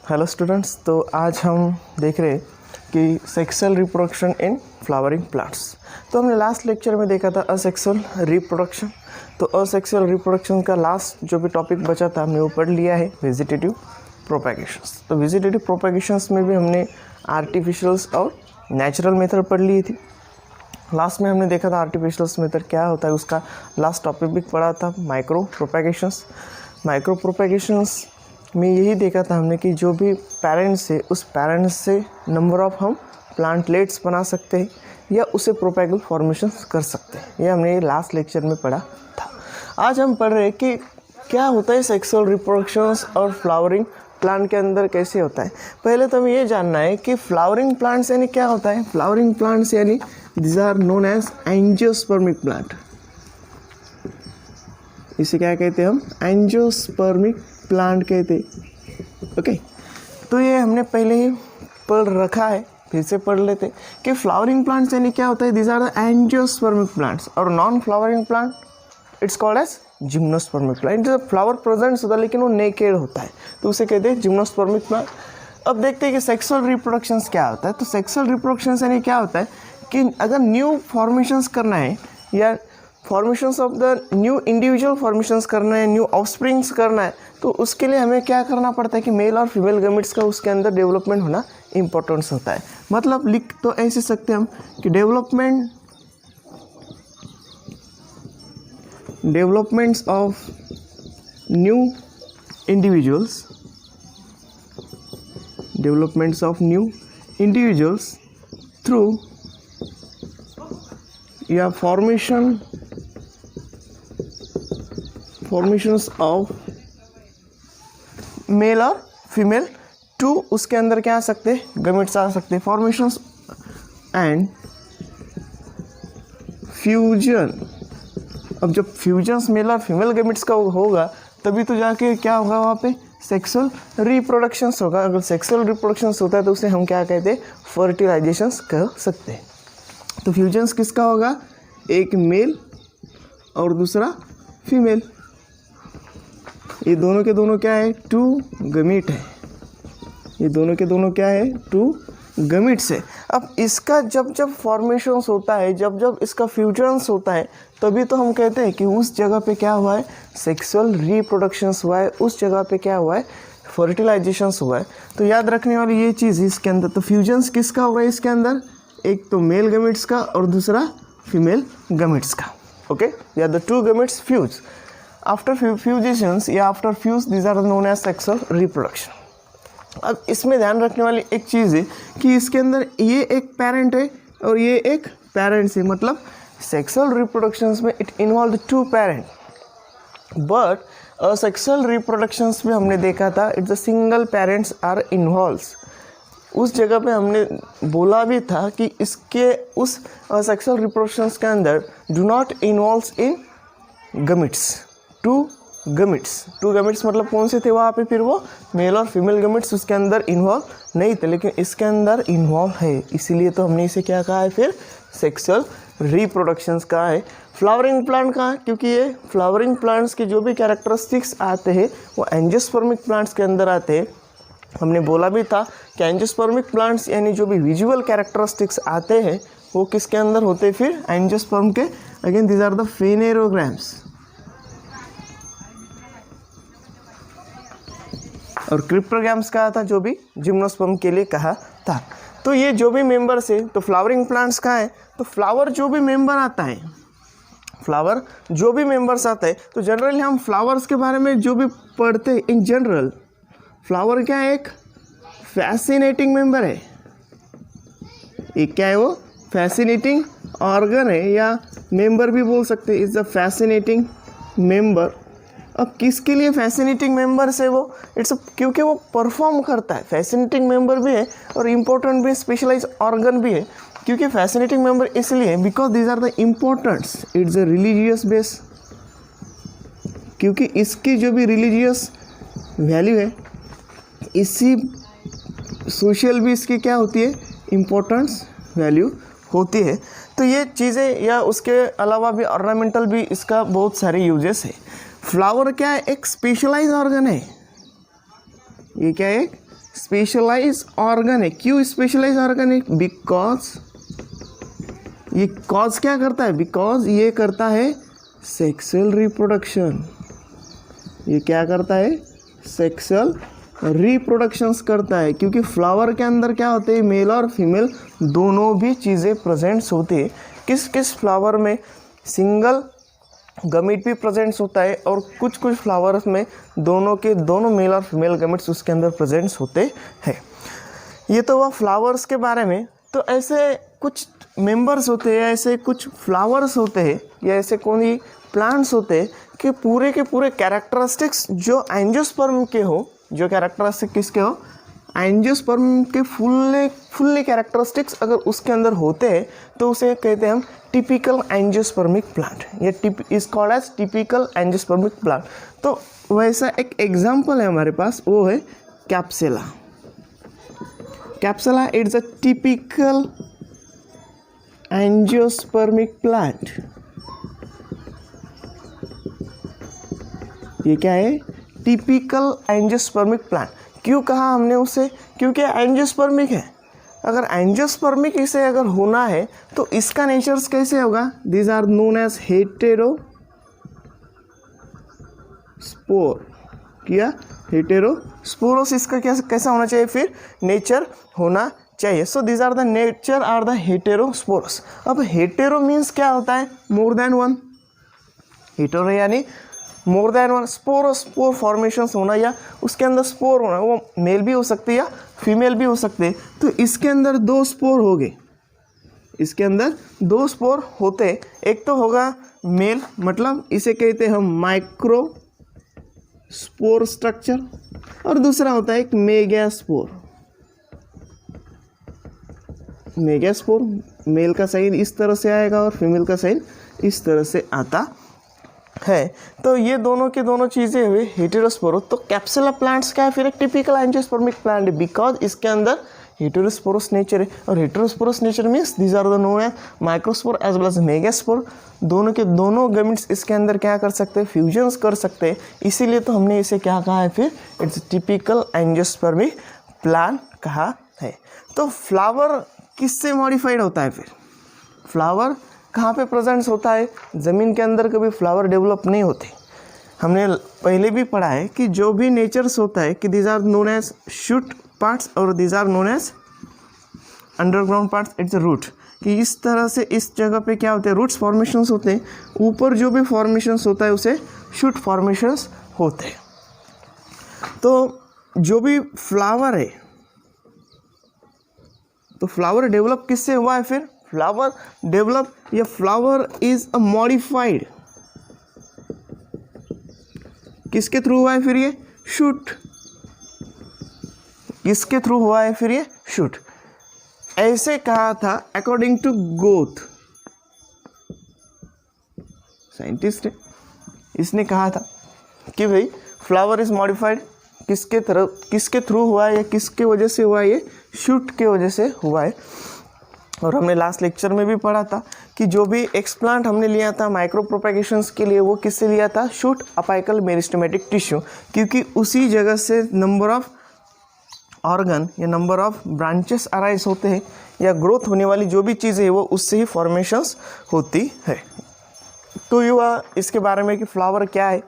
Hello students, तो आज हम देख रहे हैं कि sexual reproduction in flowering plants. तो हमने लास्ट लेक्चर में देखा था असेक्सुअल रिप्रोडक्शन। तो असेक्सुअल रिप्रोडक्शन का लास्ट जो भी टॉपिक बचा था हमने वो पढ़ लिया है, वेजिटेटिव प्रोपेगेशंस। तो वेजिटेटिव प्रोपेगेशंस में भी हमने आर्टिफिशियल्स और नेचुरल मेथड पढ़ ली थी। लास्ट में हमने देखा था आर्टिफिशियल्स मेथड क्या होता है, उसका लास्ट टॉपिक भी पढ़ा था माइक्रो प्रोपेगेशंस। माइक्रो प्रोपेगेशंस में यही देखा था हमने कि जो भी पेरेंट्स है उस पेरेंट्स से नंबर ऑफ हम प्लांटलेट्स बना सकते हैं या उसे प्रोपेगल फॉर्मेशन कर सकते हैं। ये हमने लास्ट लेक्चर में पढ़ा था। आज हम पढ़ रहे हैं कि क्या होता है सेक्सुअल रिप्रोडक्शंस और फ्लावरिंग प्लांट के अंदर कैसे होता है। पहले तो हमें ये जानना है कि फ्लावरिंग प्लांट्स यानी क्या होता है। फ्लावरिंग प्लांट्स यानी this are known as angiospermic plant. इसे क्या कहते हैं हम? एंजियोस्पर्मिक प्लांट कहते हैं। ओके, तो ये हमने पहले ही पढ़ रखा है, फिर से पढ़ लेते कि फ्लावरिंग प्लांट्स यानी क्या होता है। This are the angiospermic plants. और non flowering plant it's called as gymnospermic plant. जो फ्लावर प्रेजेंट्स होता है लेकिन वो नेकेड होता है, तो उसे कहते हैं जिम्नोस्पर्मिक प्लांट। अब देखते हैं कि सेक्सुअल रिप्रोडक्शंस क्या होता है। तो सेक्सुअल रिप्रोडक्शंस यानी क्या होता है कि अगर न्यू फॉर्मेशंस करना है या formations of the new individual formations करना है, न्यू ऑफस्प्रिंग्स करना है, तो उसके लिए हमें क्या करना पड़ता है कि मेल और फीमेल गैमेट्स का उसके अंदर डेवलपमेंट होना इम्पोर्टेंस होता है। मतलब लिख तो ऐसे सकते हम कि developments of new individuals through या फॉर्मेशंस ऑफ मेल और फीमेल टू, उसके अंदर क्या आ सकते हैं? गैमेट्स आ सकते हैं। Formations and fusion. अब जब फ्यूजन्स मेल और फीमेल गैमेट्स का होगा तभी तो जाके क्या होगा, वहाँ पे सेक्सुअल रिप्रोडक्शंस होगा। अगर सेक्सुअल रिप्रोडक्शंस होता है तो उसे हम क्या कहते हैं? फर्टिलाइजेशंस कह सकते हैं। तो फ्यूजन्स किसका होगा? एक मेल और दूसरा फीमेल। ये दोनों के दोनों क्या है? टू गमीट है। ये दोनों के दोनों क्या है? टू गमीट्स है। अब इसका जब जब फॉर्मेशंस होता है, जब जब इसका फ्यूजन्स होता है, तभी तो हम कहते हैं कि उस जगह पे क्या हुआ है? सेक्सुअल रिप्रोडक्शंस हुआ है। उस जगह पे क्या हुआ है? फर्टिलाइजेशंस हुआ है। तो याद रखने वाली ये चीज़ इसके अंदर। तो फ्यूजन्स किसका होगा इसके अंदर? एक तो मेल गमीट्स का और दूसरा फीमेल गमीट्स का। ओके, या the two gametes fuse. After fusions या after fuse, this are known as sexual reproduction. अब इसमें ध्यान रखने वाली एक चीज़ है कि इसके अंदर ये एक पेरेंट है और ये एक पेरेंट्स है। मतलब सेक्सुअल रिप्रोडक्शंस में it involve the two parent, but sexual reproductions में हमने देखा था it's a single parents are involves. उस जगह पे हमने बोला भी था कि इसके उस सेक्सुअल रिप्रोडक्शंस के अंदर do not involves in gametes. Two gametes मतलब कौन से थे वहाँ पे? फिर वो मेल और फीमेल गमिट्स उसके अंदर इन्वॉल्व नहीं थे, लेकिन इसके अंदर इन्वॉल्व है। इसीलिए तो हमने इसे क्या कहा है? फिर सेक्सुअल रिप्रोडक्शंस कहा है। फ्लावरिंग प्लांट कहा है क्योंकि ये फ्लावरिंग प्लांट्स के जो भी कैरेक्टरिस्टिक्स आते हैं वो एंजियोस्पर्मिक प्लांट्स के अंदर आते हैं। हमने बोला भी था कि एंजियोस्पर्मिक प्लांट्स यानी जो भी विजुअल कैरेक्टरिस्टिक्स आते हैं वो किसके अंदर होते हैं? फिर एंजियोस्पर्म के। Again this are the phanerograms. और क्रिप्टोग्राम्स कहा था जो भी जिम्नोस्पर्म के लिए कहा था। तो ये जो भी मेंबर्स है, तो फ्लावरिंग प्लांट्स कहाँ है? तो फ्लावर जो भी मेंबर्स आता है, तो जनरली हम फ्लावर्स के बारे में जो भी पढ़ते हैं इन जनरल, फ्लावर क्या है? एक फैसिनेटिंग मेंबर है। एक क्या है? वो फैसिनेटिंग ऑर्गन है या मेंबर भी बोल सकते हैं। Is a fascinating member. अब किसके लिए फैसिनेटिंग मेंबर्स है वो? क्योंकि वो परफॉर्म करता है। फैसिनेटिंग मेंबर भी है और इम्पोर्टेंट भी, स्पेशलाइज ऑर्गन भी है। क्योंकि फैसिनेटिंग मेंबर इसलिए because these are the importants. It's a religious base. क्योंकि इसकी जो भी रिलीजियस वैल्यू है, इसी सोशल भी इसकी क्या होती है? इम्पोर्टेंस वैल्यू होती है। तो ये चीज़ें या उसके अलावा भी ऑर्नामेंटल भी इसका बहुत सारे यूजेस है। फ्लावर क्या है? एक स्पेशलाइज ऑर्गन है। ये क्या है? एक स्पेशलाइज ऑर्गन है। क्यों स्पेशलाइज ऑर्गन है? बिकॉज ये कॉज क्या करता है? बिकॉज ये करता है सेक्सुअल रिप्रोडक्शन। ये क्या करता है? सेक्सुअल रिप्रोडक्शंस करता है, क्योंकि फ्लावर के अंदर क्या होते हैं? मेल और फीमेल दोनों भी चीज़ें प्रेजेंट्स होती है। किस किस फ्लावर में सिंगल गमीट भी प्रेजेंट्स होता है और कुछ कुछ फ्लावर्स में दोनों के दोनों मेल और फीमेल गमीट्स उसके अंदर प्रेजेंट्स होते हैं। ये तो हुआ फ्लावर्स के बारे में। तो ऐसे कुछ मेंबर्स होते हैं, ऐसे कुछ फ्लावर्स होते हैं या ऐसे कोई प्लांट्स होते हैं कि पूरे के पूरे कैरेक्टरिस्टिक्स जो एंजियोस्पर्म के हो, जो कैरेक्टरिस्टिक किसके हो? एंजियोस्पर्म के फुल्ली कैरेक्टरिस्टिक्स अगर उसके अंदर होते हैं तो उसे कहते हैं हम टिपिकल एंजियोस्पर्मिक प्लांट। ये is called as typical angiospermic plant. तो वैसा एक एग्जांपल है हमारे पास, वो है capsella. Capsella it's a typical angiospermic plant. ये क्या है? Typical angiospermic plant. क्यों कहा हमने उसे? क्योंकि एंजियोस्पर्मिक है। अगर एंजियोस्पर्मिक इसे अगर होना है तो इसका नेचर्स कैसे होगा? These are known as heterospore. क्या? हेटेरोस्पोरोस इसका कैसा होना चाहिए? फिर नेचर होना चाहिए। So these are the nature are the heterosporous. अब हेटेरो मीन्स क्या होता है? मोर देन वन। हेटेरो यानी more than one. Spore formations होना या उसके अंदर स्पोर होना, वो मेल भी हो सकती है या फीमेल भी हो सकते हैं। तो इसके अंदर दो स्पोर हो गए, इसके अंदर दो स्पोर होते। एक तो होगा मेल, मतलब इसे कहते हैं हम माइक्रो स्पोर स्ट्रक्चर, और दूसरा होता है एक मेगास्पोर। मेगास्पोर मेल का साइन इस तरह से आएगा और फीमेल का साइन इस तरह से आता है। तो ये दोनों के दोनों चीज़ें हुई हेटेरोस्पोरोस। तो कैप्सुला प्लांट्स क्या है? फिर एक टिपिकल एंजियोस्पर्मिक प्लांट है, बिकॉज इसके अंदर हेटेरोस्पोरोस नेचर है। और heterosporous nature means these are the known as microspore as well as megaspore. दोनों के दोनों गमीट्स इसके अंदर क्या कर सकते हैं? फ्यूजन्स कर सकते हैं। इसीलिए तो हमने इसे क्या कहा है? फिर इट्स टिपिकल एंजियोस्पर्मिक प्लांट कहा है। तो फ्लावर किससे मॉडिफाइड होता है? फिर फ्लावर कहाँ पे प्रेजेंट्स होता है? ज़मीन के अंदर कभी फ्लावर डेवलप नहीं होते। हमने पहले भी पढ़ा है कि जो भी नेचर्स होता है कि these are known as shoot parts और these are known as underground parts. It's a root, कि इस तरह से इस जगह पे क्या होते हैं? रूट्स फॉर्मेशंस होते हैं। ऊपर जो भी फॉर्मेशंस होता है उसे शूट फॉर्मेशंस होते हैं। तो जो भी फ्लावर है, तो फ्लावर डेवलप किससे हुआ है? फिर फ्लावर डेवलप या फ्लावर इज अ मॉडिफाइड किसके थ्रू हुआ है? फिर ये शूट। किसके थ्रू हुआ है? फिर ये शूट। ऐसे कहा था अकॉर्डिंग टू गोथ, साइंटिस्ट है, इसने कहा था कि भाई फ्लावर इज मॉडिफाइड किसके थ्रू हुआ है या किसके वजह से हुआ है? ये शूट के वजह से हुआ है। और हमने लास्ट लेक्चर में भी पढ़ा था कि जो भी एक्सप्लांट हमने लिया था माइक्रो प्रोपेगेशंस के लिए, वो किससे लिया था? शूट अपाइकल मेरिस्टेमेटिक टिश्यू, क्योंकि उसी जगह से नंबर ऑफ ऑर्गन या नंबर ऑफ ब्रांचेस अराइज होते हैं या ग्रोथ होने वाली जो भी चीज़ें है वो उससे ही फॉर्मेशंस होती है। तो ये हुआ इसके बारे में कि फ्लावर क्या है।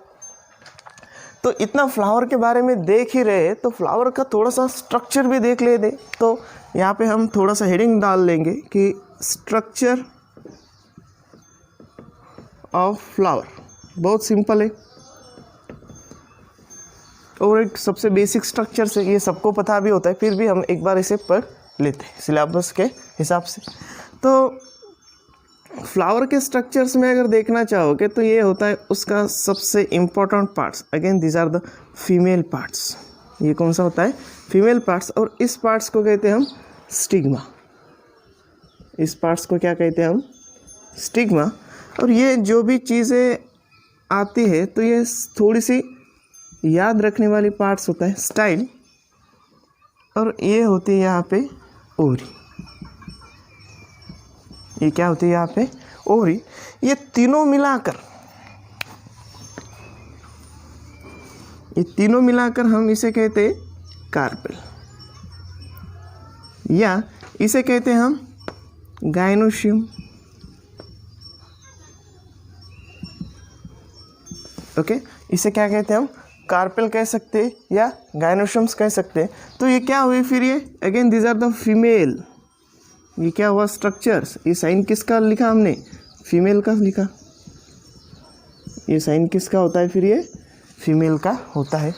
तो इतना फ्लावर के बारे में देख ही रहे तो फ्लावर का थोड़ा सा स्ट्रक्चर भी देख लेते। तो यहाँ पे हम थोड़ा सा हेडिंग डाल लेंगे कि स्ट्रक्चर ऑफ फ्लावर। बहुत सिंपल है और एक सबसे बेसिक स्ट्रक्चर से ये सबको पता भी होता है, फिर भी हम एक बार इसे पढ़ लेते हैं सिलेबस के हिसाब से। तो फ्लावर के स्ट्रक्चर्स में अगर देखना चाहोगे तो ये होता है उसका सबसे important parts. Again these are the female parts. ये कौन सा होता है? Female parts. और इस पार्ट्स को कहते हैं हम स्टिग्मा। इस पार्ट्स को क्या कहते हैं हम? स्टिग्मा। और ये जो भी चीज़ें आती है तो ये थोड़ी सी याद रखने वाली पार्ट्स होता है स्टाइल, और ये होती है यहाँ पे ओवरी। ये क्या होती है यहाँ पे? ओवरी। ये तीनों मिलाकर हम इसे कहते हैं कार्पेल। या इसे कहते हैं हम गायनोशियम। ओके, इसे क्या कहते हैं हम, कार्पेल कह सकते हैं या गायनोशियम्स कह सकते हैं। तो ये क्या हुई फिर, ये again these are the female, ये क्या हुआ स्ट्रक्चर्स। ये साइन किसका लिखा हमने, फीमेल का लिखा। ये साइन किसका होता है फिर, ये फीमेल का होता है।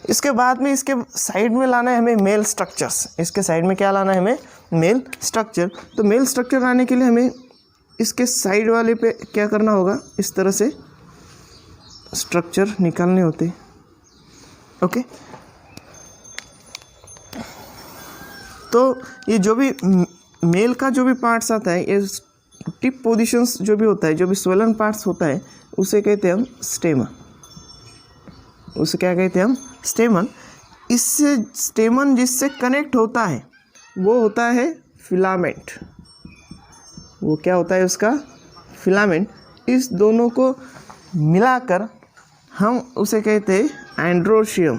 इसके बाद में इसके साइड में लाना है हमें मेल स्ट्रक्चर्स। इसके साइड में क्या लाना है हमें, मेल स्ट्रक्चर। तो मेल स्ट्रक्चर लाने के लिए हमें इसके साइड वाले पे क्या करना होगा, इस तरह से स्ट्रक्चर निकालने होते। ओके, तो ये जो भी मेल का जो भी पार्ट्स आता है, ये टिप पोजीशंस जो भी होता है, जो भी स्वेलन पार्ट्स होता है, उसे कहते हैं हम स्टेमन। उसे क्या कहते हैं हम, स्टेमन। इससे स्टेमन जिससे कनेक्ट होता है वो होता है फिलामेंट। वो क्या होता है उसका, फिलामेंट। इस दोनों को मिलाकर हम उसे कहते हैं एंड्रोशियम।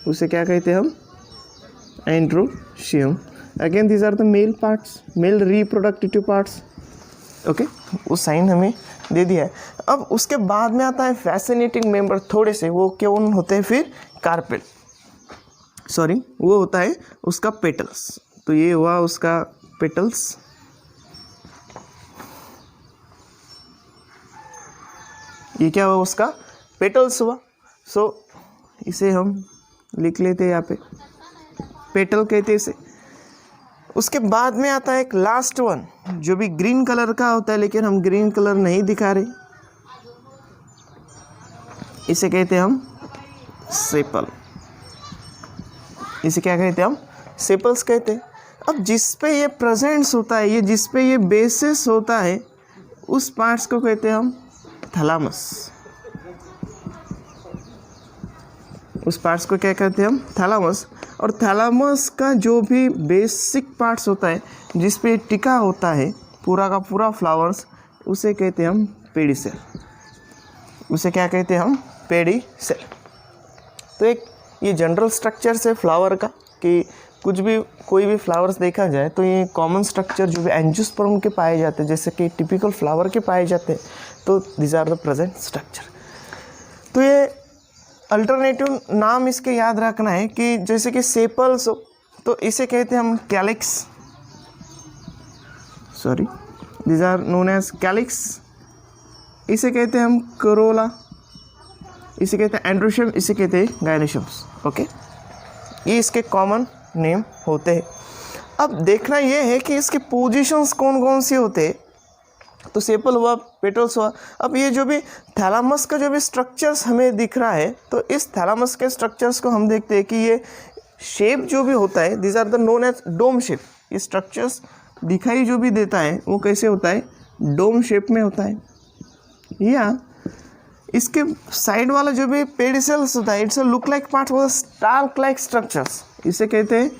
उसे क्या कहते हैं हम, androecium. Again these are the male parts, male reproductive parts. Okay, वो साइन हमें दे दिया है। अब उसके बाद में आता है फैसिनेटिंग मेंबर थोड़े से, वो कौन होते हैं फिर, कार्पेल, सॉरी वो होता है उसका पेटल्स। तो ये हुआ उसका पेटल्स। ये क्या हुआ, उसका पेटल्स हुआ। सो इसे हम लिख लेते हैं यहाँ पे, पेटल कहते हैं इसे। उसके बाद में आता है एक लास्ट वन जो भी ग्रीन कलर का होता है, लेकिन हम ग्रीन कलर नहीं दिखा रहे। इसे कहते हैं हम सेपल। इसे क्या कहते हैं हम, सेपल्स कहते हैं। अब जिस पे ये प्रेजेंस होता है, ये जिस पे ये बेसिस होता है, उस पार्ट्स को कहते हैं हम थैलामस। उस पार्ट्स को क्या कहते हैं हम, थैलामस। और थैलामस का जो भी बेसिक पार्ट्स होता है, जिस पे टिका होता है पूरा का पूरा फ्लावर्स, उसे कहते हैं हम पेडिसेल। उसे क्या कहते हैं हम, पेडिसेल। तो एक ये जनरल स्ट्रक्चर है फ्लावर का, कि कुछ भी कोई भी फ्लावर्स देखा जाए तो ये कॉमन स्ट्रक्चर जो भी एंजियोस्पर्म के पाए जाते हैं, जैसे कि टिपिकल फ्लावर के पाए जाते हैं, तो this are the present structure. तो ये अल्टरनेटिव नाम इसके याद रखना है कि जैसे कि सेपल्स हो तो इसे कहते हैं हम calyx, sorry this are known as calyx. इसे कहते हैं हम करोला, इसे कहते हैं एंड्रोशियम, इसे कहते हैं गायनोशियम्स। ओके, ये इसके कॉमन नेम होते हैं। अब देखना ये है कि इसके पोजीशंस कौन कौन से होते हैं। तो सेपल हुआ, पेटल्स हुआ। अब ये जो भी थैलामस का जो भी स्ट्रक्चर्स हमें दिख रहा है, तो इस थैलामस के स्ट्रक्चर्स को हम देखते हैं कि ये शेप जो भी होता है, this are the known as dome shape. ये स्ट्रक्चर्स दिखाई जो भी देता है वो कैसे होता है, डोम शेप में होता है। या इसके साइड वाला जो भी पेडिसेल्स होता है, it's a look like parts of stalk like structures. इसे कहते हैं,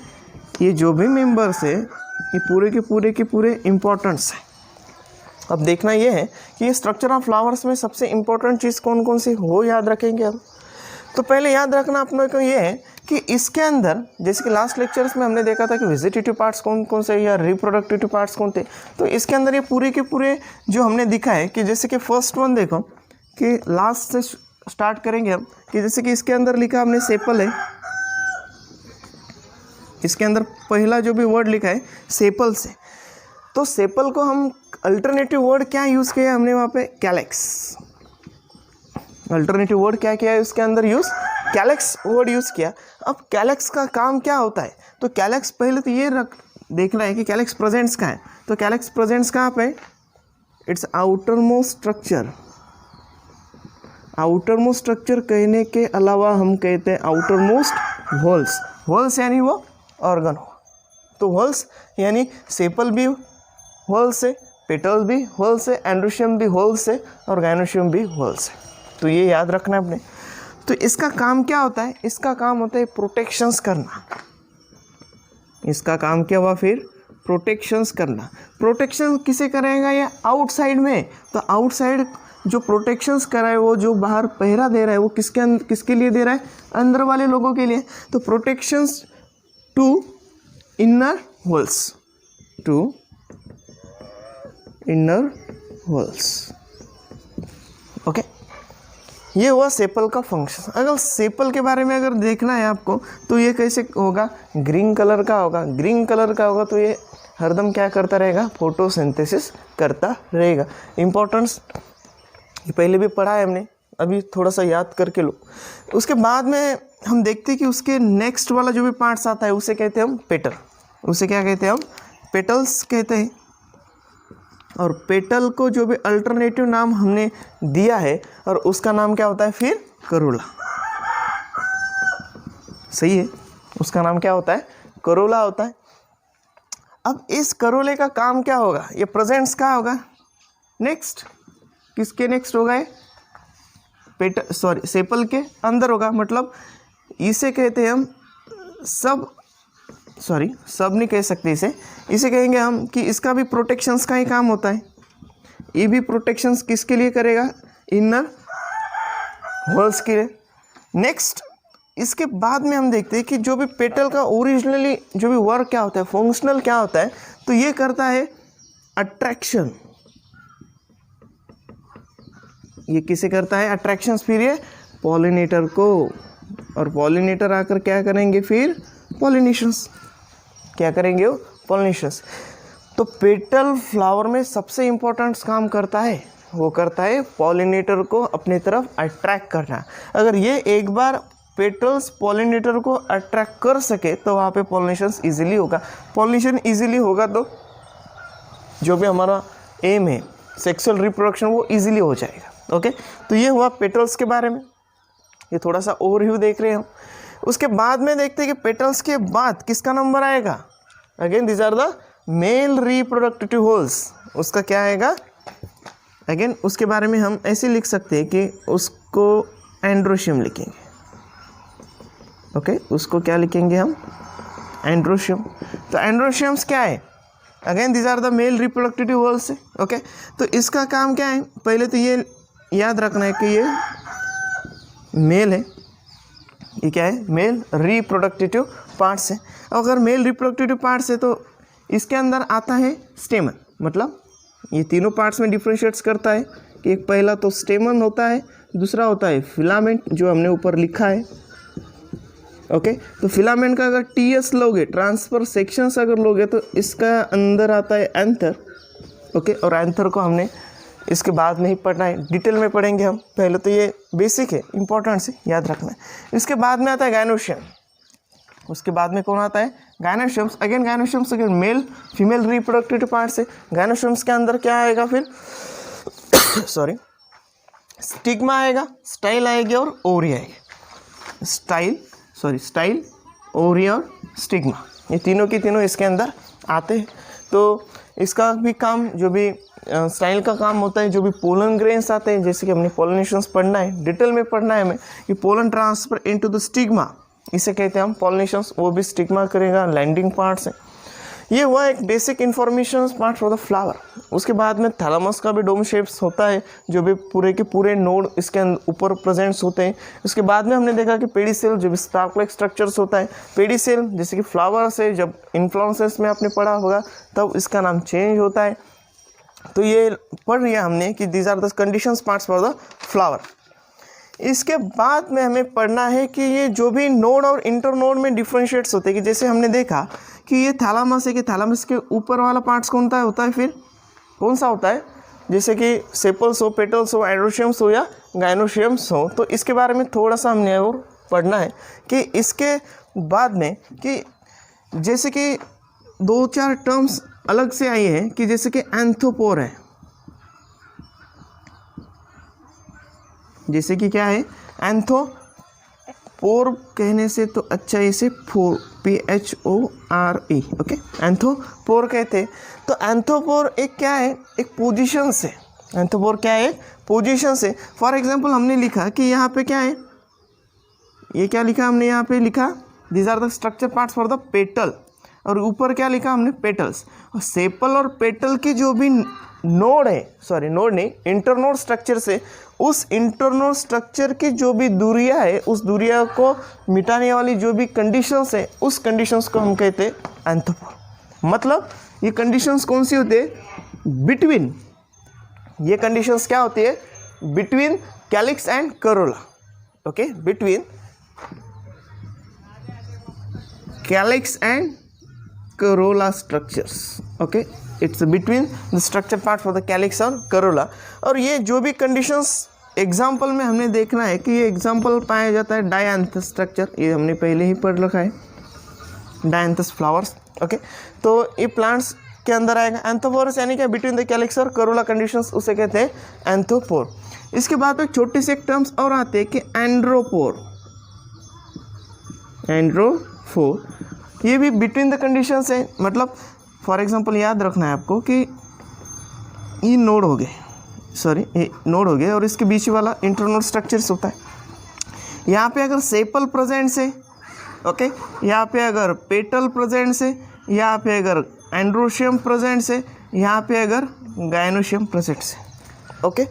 ये जो भी मेंबर्स है ये पूरे के पूरे इम्पोर्टेंट्स है। अब देखना ये है कि ये स्ट्रक्चर ऑफ फ्लावर्स में सबसे इम्पोर्टेंट चीज़ कौन कौन सी, वो याद रखेंगे हम। तो पहले याद रखना अपने को ये है कि इसके अंदर, जैसे कि लास्ट लेक्चर्स में हमने देखा था कि वेजिटेटिव पार्ट्स कौन कौन से या रिप्रोडक्टिव पार्ट्स कौन थे, तो इसके अंदर ये पूरे के पूरे जो हमने दिखा है कि जैसे कि फर्स्ट वन देखो कि लास्ट से स्टार्ट करेंगे हम, कि जैसे कि इसके अंदर लिखा हमने सेपल है। इसके अंदर पहला जो भी वर्ड लिखा है सेपल से, तो सेपल को हम अल्टरनेटिव वर्ड क्या यूज़ किया हमने वहाँ पे, कैलेक्स। अल्टरनेटिव वर्ड क्या किया है उसके अंदर यूज़, कैलेक्स वर्ड यूज़ किया। अब कैलेक्स का काम क्या होता है, तो कैलेक्स पहले तो ये देखना है कि कैलेक्स प्रेजेंट्स कहाँ है। तो कैलेक्स प्रेजेंट्स कहाँ पे, it's outer most structure. Outer most structure कहने के अलावा हम कहते हैं आउटर मोस्ट होल्स। होल्स यानी वो ऑर्गन हो, तो होल्स यानी सेपल भी होल्स है, पेटल्स भी होल्स है, एंड्रोशियम भी होल्स है और गायनोशियम भी होल्स है। तो ये याद रखना है अपने। तो इसका काम क्या होता है, इसका काम होता है प्रोटेक्शंस करना। इसका काम क्या हुआ फिर, प्रोटेक्शंस करना। प्रोटेक्शन किसे करेगा, ये आउटसाइड में। तो आउटसाइड जो प्रोटेक्शंस कर रहा है, वो जो बाहर पहरा दे रहा है, वो किसके लिए दे रहा है, अंदर वाले लोगों के लिए। तो protections to inner whorls, to inner whorls. Okay, ये हुआ सेपल का फंक्शन। अगर सेपल के बारे में अगर देखना है आपको तो ये कैसे होगा, ग्रीन कलर का होगा। ग्रीन कलर का होगा तो ये हरदम क्या करता रहेगा, फोटोसिंथेसिस करता रहेगा। इम्पोर्टेंस ये पहले भी पढ़ा है हमने, अभी थोड़ा सा याद करके लो। उसके बाद में हम देखते हैं कि उसके नेक्स्ट वाला जो भी पार्ट्स आता है उसे कहते हैं हम पेटल। उसे क्या कहते हैं हम, पेटल्स कहते हैं। और पेटल को जो भी अल्टरनेटिव नाम हमने दिया है और उसका नाम क्या होता है फिर, करोला। सही है, उसका नाम क्या होता है, करोला होता है। अब इस करोले का काम क्या होगा, ये प्रेजेंट्स क्या होगा, नेक्स्ट किसके नेक्स्ट होगा, सेपल के अंदर होगा। मतलब इसे कहते हैं हम सब नहीं कह सकते इसे कहेंगे हम कि इसका भी प्रोटेक्शंस का ही काम होता है। ये भी प्रोटेक्शंस किसके लिए करेगा, इनर होल्स के लिए। नेक्स्ट इसके बाद में हम देखते हैं कि जो भी पेटल का ओरिजिनली जो भी वर्क क्या होता है, फंक्शनल क्या होता है, तो ये करता है अट्रैक्शन। ये किसे करता है, अट्रैक्शन। फिर ये पॉलिनेटर को, और पॉलिनेटर आकर क्या करेंगे फिर, पॉलिनेशंस। क्या करेंगे वो, पॉलिनेशंस। तो पेटल फ्लावर में सबसे इम्पोर्टेंट काम करता है, वो करता है पॉलिनेटर को अपनी तरफ अट्रैक्ट करना। अगर ये एक बार पेटल्स पॉलिनेटर को अट्रैक्ट कर सके तो वहाँ पे पॉलिनेशंस इजीली होगा। पॉलिनेशन इजीली होगा तो जो भी हमारा एम है सेक्सुअल रिप्रोडक्शन वो इजीली हो जाएगा। ओके, तो ये हुआ पेटल्स के बारे में, ये थोड़ा सा ओवरव्यू देख रहे हैं हम। उसके बाद में देखते हैं कि पेटल्स के बाद किसका नंबर आएगा, again this are the male reproductive whorls. उसका क्या आएगा, अगेन उसके बारे में हम ऐसे लिख सकते हैं कि उसको एंड्रोशियम लिखेंगे। ओके, उसको क्या लिखेंगे हम, एंड्रोशियम। तो एंड्रोशियम्स क्या है, again this are the male reproductive whorls. Okay, तो इसका काम क्या है, पहले तो ये याद रखना है कि ये मेल है, ये क्या है, मेल रिप्रोडक्टिव पार्ट्स है। अगर मेल रिप्रोडक्टिव पार्ट्स है तो इसके अंदर आता है स्टेमन। मतलब ये तीनों पार्ट्स में डिफ्रेंशिएट्स करता है कि एक पहला तो स्टेमन होता है, दूसरा होता है फिलामेंट जो हमने ऊपर लिखा है। ओके, तो फिलामेंट का अगर टीएस लोगे, ट्रांसफर सेक्शंस अगर लोगे, तो इसका अंदर आता है एंथर। ओके, और एंथर को हमने इसके बाद में ही पढ़ना है, डिटेल में पढ़ेंगे हम। पहले तो ये बेसिक है, इंपॉर्टेंट से याद रखना है। इसके बाद में आता है गायनोशियम। उसके बाद में कौन आता है, gynoeciums. Again gynoeciums again male female reproductive parts है। गायनोशियम्स के अंदर क्या आएगा फिर स्टिग्मा आएगा, स्टाइल आएगी और ओवरी आएगी। स्टाइल, ओवरी और स्टिग्मा, ये तीनों की तीनों इसके अंदर आते हैं। तो इसका भी काम, जो भी स्टाइल का काम होता है, जो भी पोलन ग्रेन्स आते हैं, जैसे कि हमने पॉलिनेशंस पढ़ना है, डिटेल में पढ़ना है हमें कि pollen transfer into the stigma, इसे कहते हैं हम पॉलिनेशंस। वो भी स्टिग्मा करेगा, लैंडिंग पार्ट्स है। ये हुआ एक basic information part for the flower. उसके बाद में थैलेमस का भी डोम शेप्स होता है, जो भी पूरे के पूरे नोड इसके ऊपर प्रेजेंट्स होते हैं। उसके बाद में हमने देखा कि पेडिसेल जो भी स्टार्क लाइक स्ट्रक्चर्स होता है। पेडिसेल जैसे कि फ्लावर से जब इन्फ्लोरेंसेस में आपने पढ़ा होगा तब इसका नाम चेंज होता है। तो ये पढ़ लिया हमने कि these are the conditions parts for the flower. इसके बाद में हमें पढ़ना है कि ये जो भी नोड और इंटर नोड में डिफ्रेंशिएट्स होते हैं, कि जैसे हमने देखा कि ये थैलामस है, कि थैलामस के ऊपर वाला पार्ट्स कौन सा होता है, फिर कौन सा होता है, जैसे कि सेपल्स हो, पेटल्स हो, एंड्रोशियम्स हो या गायनोशियम्स हो। तो इसके बारे में थोड़ा सा हमने और पढ़ना है कि इसके बाद में कि जैसे कि 2-4 टर्म्स अलग से आई है, कि जैसे कि एंथोपोर है, जैसे कि क्या है, एंथोपोर कहने से तो अच्छा इसे PHORE, ओके, एंथोपोर कहते हैं। तो एंथोपोर एक क्या है, एक पोजीशन से, एंथोपोर क्या है, पोजीशन से। फॉर एग्जांपल हमने लिखा कि यहाँ पे क्या है, ये क्या लिखा हमने यहाँ पे लिखा, these are the structure parts for the petal. और ऊपर क्या लिखा हमने, पेटल्स। और सेपल और पेटल की जो भी नोड है, सॉरी नोड नहीं, इंटरनोड स्ट्रक्चर से, उस इंटरनोड स्ट्रक्चर की जो भी दूरियां है, उस दूरिया को मिटाने वाली जो भी कंडीशंस है, उस कंडीशंस को हम कहते हैं एंथोपोर। मतलब ये कंडीशंस कौन सी होती है, बिटवीन, ये कंडीशंस क्या होती है, between calyx and Corolla. Okay, between calyx and Corolla structures. Okay, it's between the structure part for the calyx और करोला। और ये जो भी कंडीशंस एग्जाम्पल में हमने देखना है कि ये एग्जाम्पल पाया जाता है डायंथस स्ट्रक्चर, ये हमने पहले ही पढ़ रखा है, डायंथस फ्लावर्स। ओके, तो ये प्लांट्स के अंदर आएगा। एंथोपोरस यानी क्या, बिटवीन द कैलिक्स और करोला कंडीशंस, उसे कहते हैं एंथोपोर। इसके बाद एक छोटी सी एक टर्म्स और आते हैं कि एंड्रोपोर। एंड्रोपोर ये भी बिटवीन द कंडीशंस है। मतलब फॉर एग्जांपल याद रखना है आपको कि ये नोड हो गए, सॉरी ये नोड हो गए और इसके बीच वाला इंटरनोड स्ट्रक्चर्स होता है। यहाँ पे अगर सेपल प्रेजेंट है, ओके, यहाँ पे अगर पेटल प्रेजेंट है, यहाँ पे अगर एंड्रोशियम प्रेजेंट है, यहाँ पे अगर गायनोशियम प्रेजेंट है। ओके,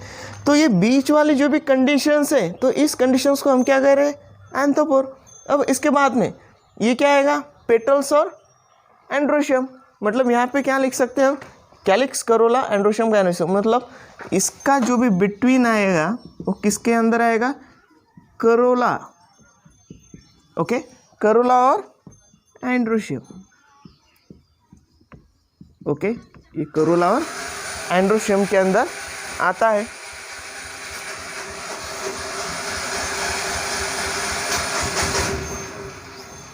तो ये बीच वाली जो भी कंडीशंस है, तो इस कंडीशंस को हम क्या कह रहे हैं, एंथोपोर। अब इसके बाद में ये क्या आएगा, पेटल्स और एंड्रोशियम। मतलब यहाँ पे क्या लिख सकते हैं हम, कैलिक्स, करोला, एंड्रोशियम, गायनोशियम। मतलब इसका जो भी बिटवीन आएगा वो किसके अंदर आएगा, करोला। ओके, करोला और एंड्रोशियम। ओके, ये करोला और एंड्रोशियम के अंदर आता है।